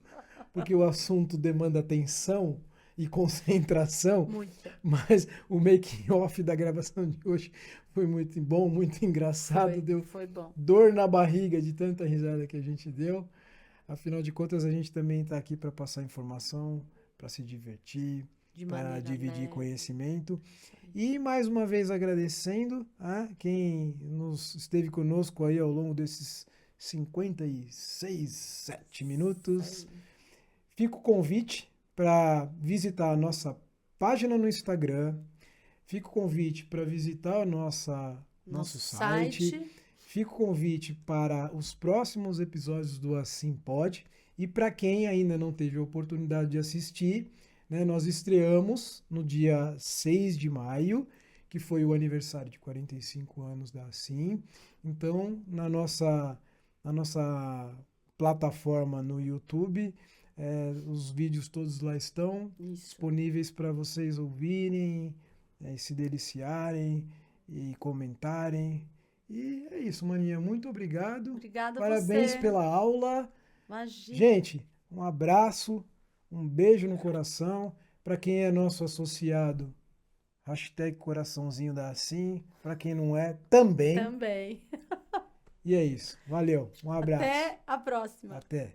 porque o assunto demanda atenção e concentração, Muita. mas o making-off da gravação de hoje foi muito bom, muito engraçado, deu Foi bom. dor na barriga de tanta risada que a gente deu. Afinal de contas, a gente também está aqui para passar informação, para se divertir, De para maneira dividir leve. conhecimento. E mais uma vez agradecendo a quem esteve conosco aí ao longo desses 56, 7 minutos. Fica o convite para visitar a nossa página no Instagram. Fica o convite para visitar o nosso site. Fica o convite para os próximos episódios do Assim Pode. E para quem ainda não teve a oportunidade de assistir, né, nós estreamos no dia 6 de maio, que foi o aniversário de 45 anos da Assim. Então, na nossa plataforma no YouTube, os vídeos todos lá estão Isso. disponíveis para vocês ouvirem, e se deliciarem e comentarem. E é isso, Maninha. Muito obrigado. Obrigada a Parabéns você. pela aula. Imagina. Gente, um abraço, um beijo no coração. Para quem é nosso associado, hashtag coraçãozinho da Assim. Para quem não é, também. Também. E é isso. Valeu. Um abraço. Até a próxima. Até.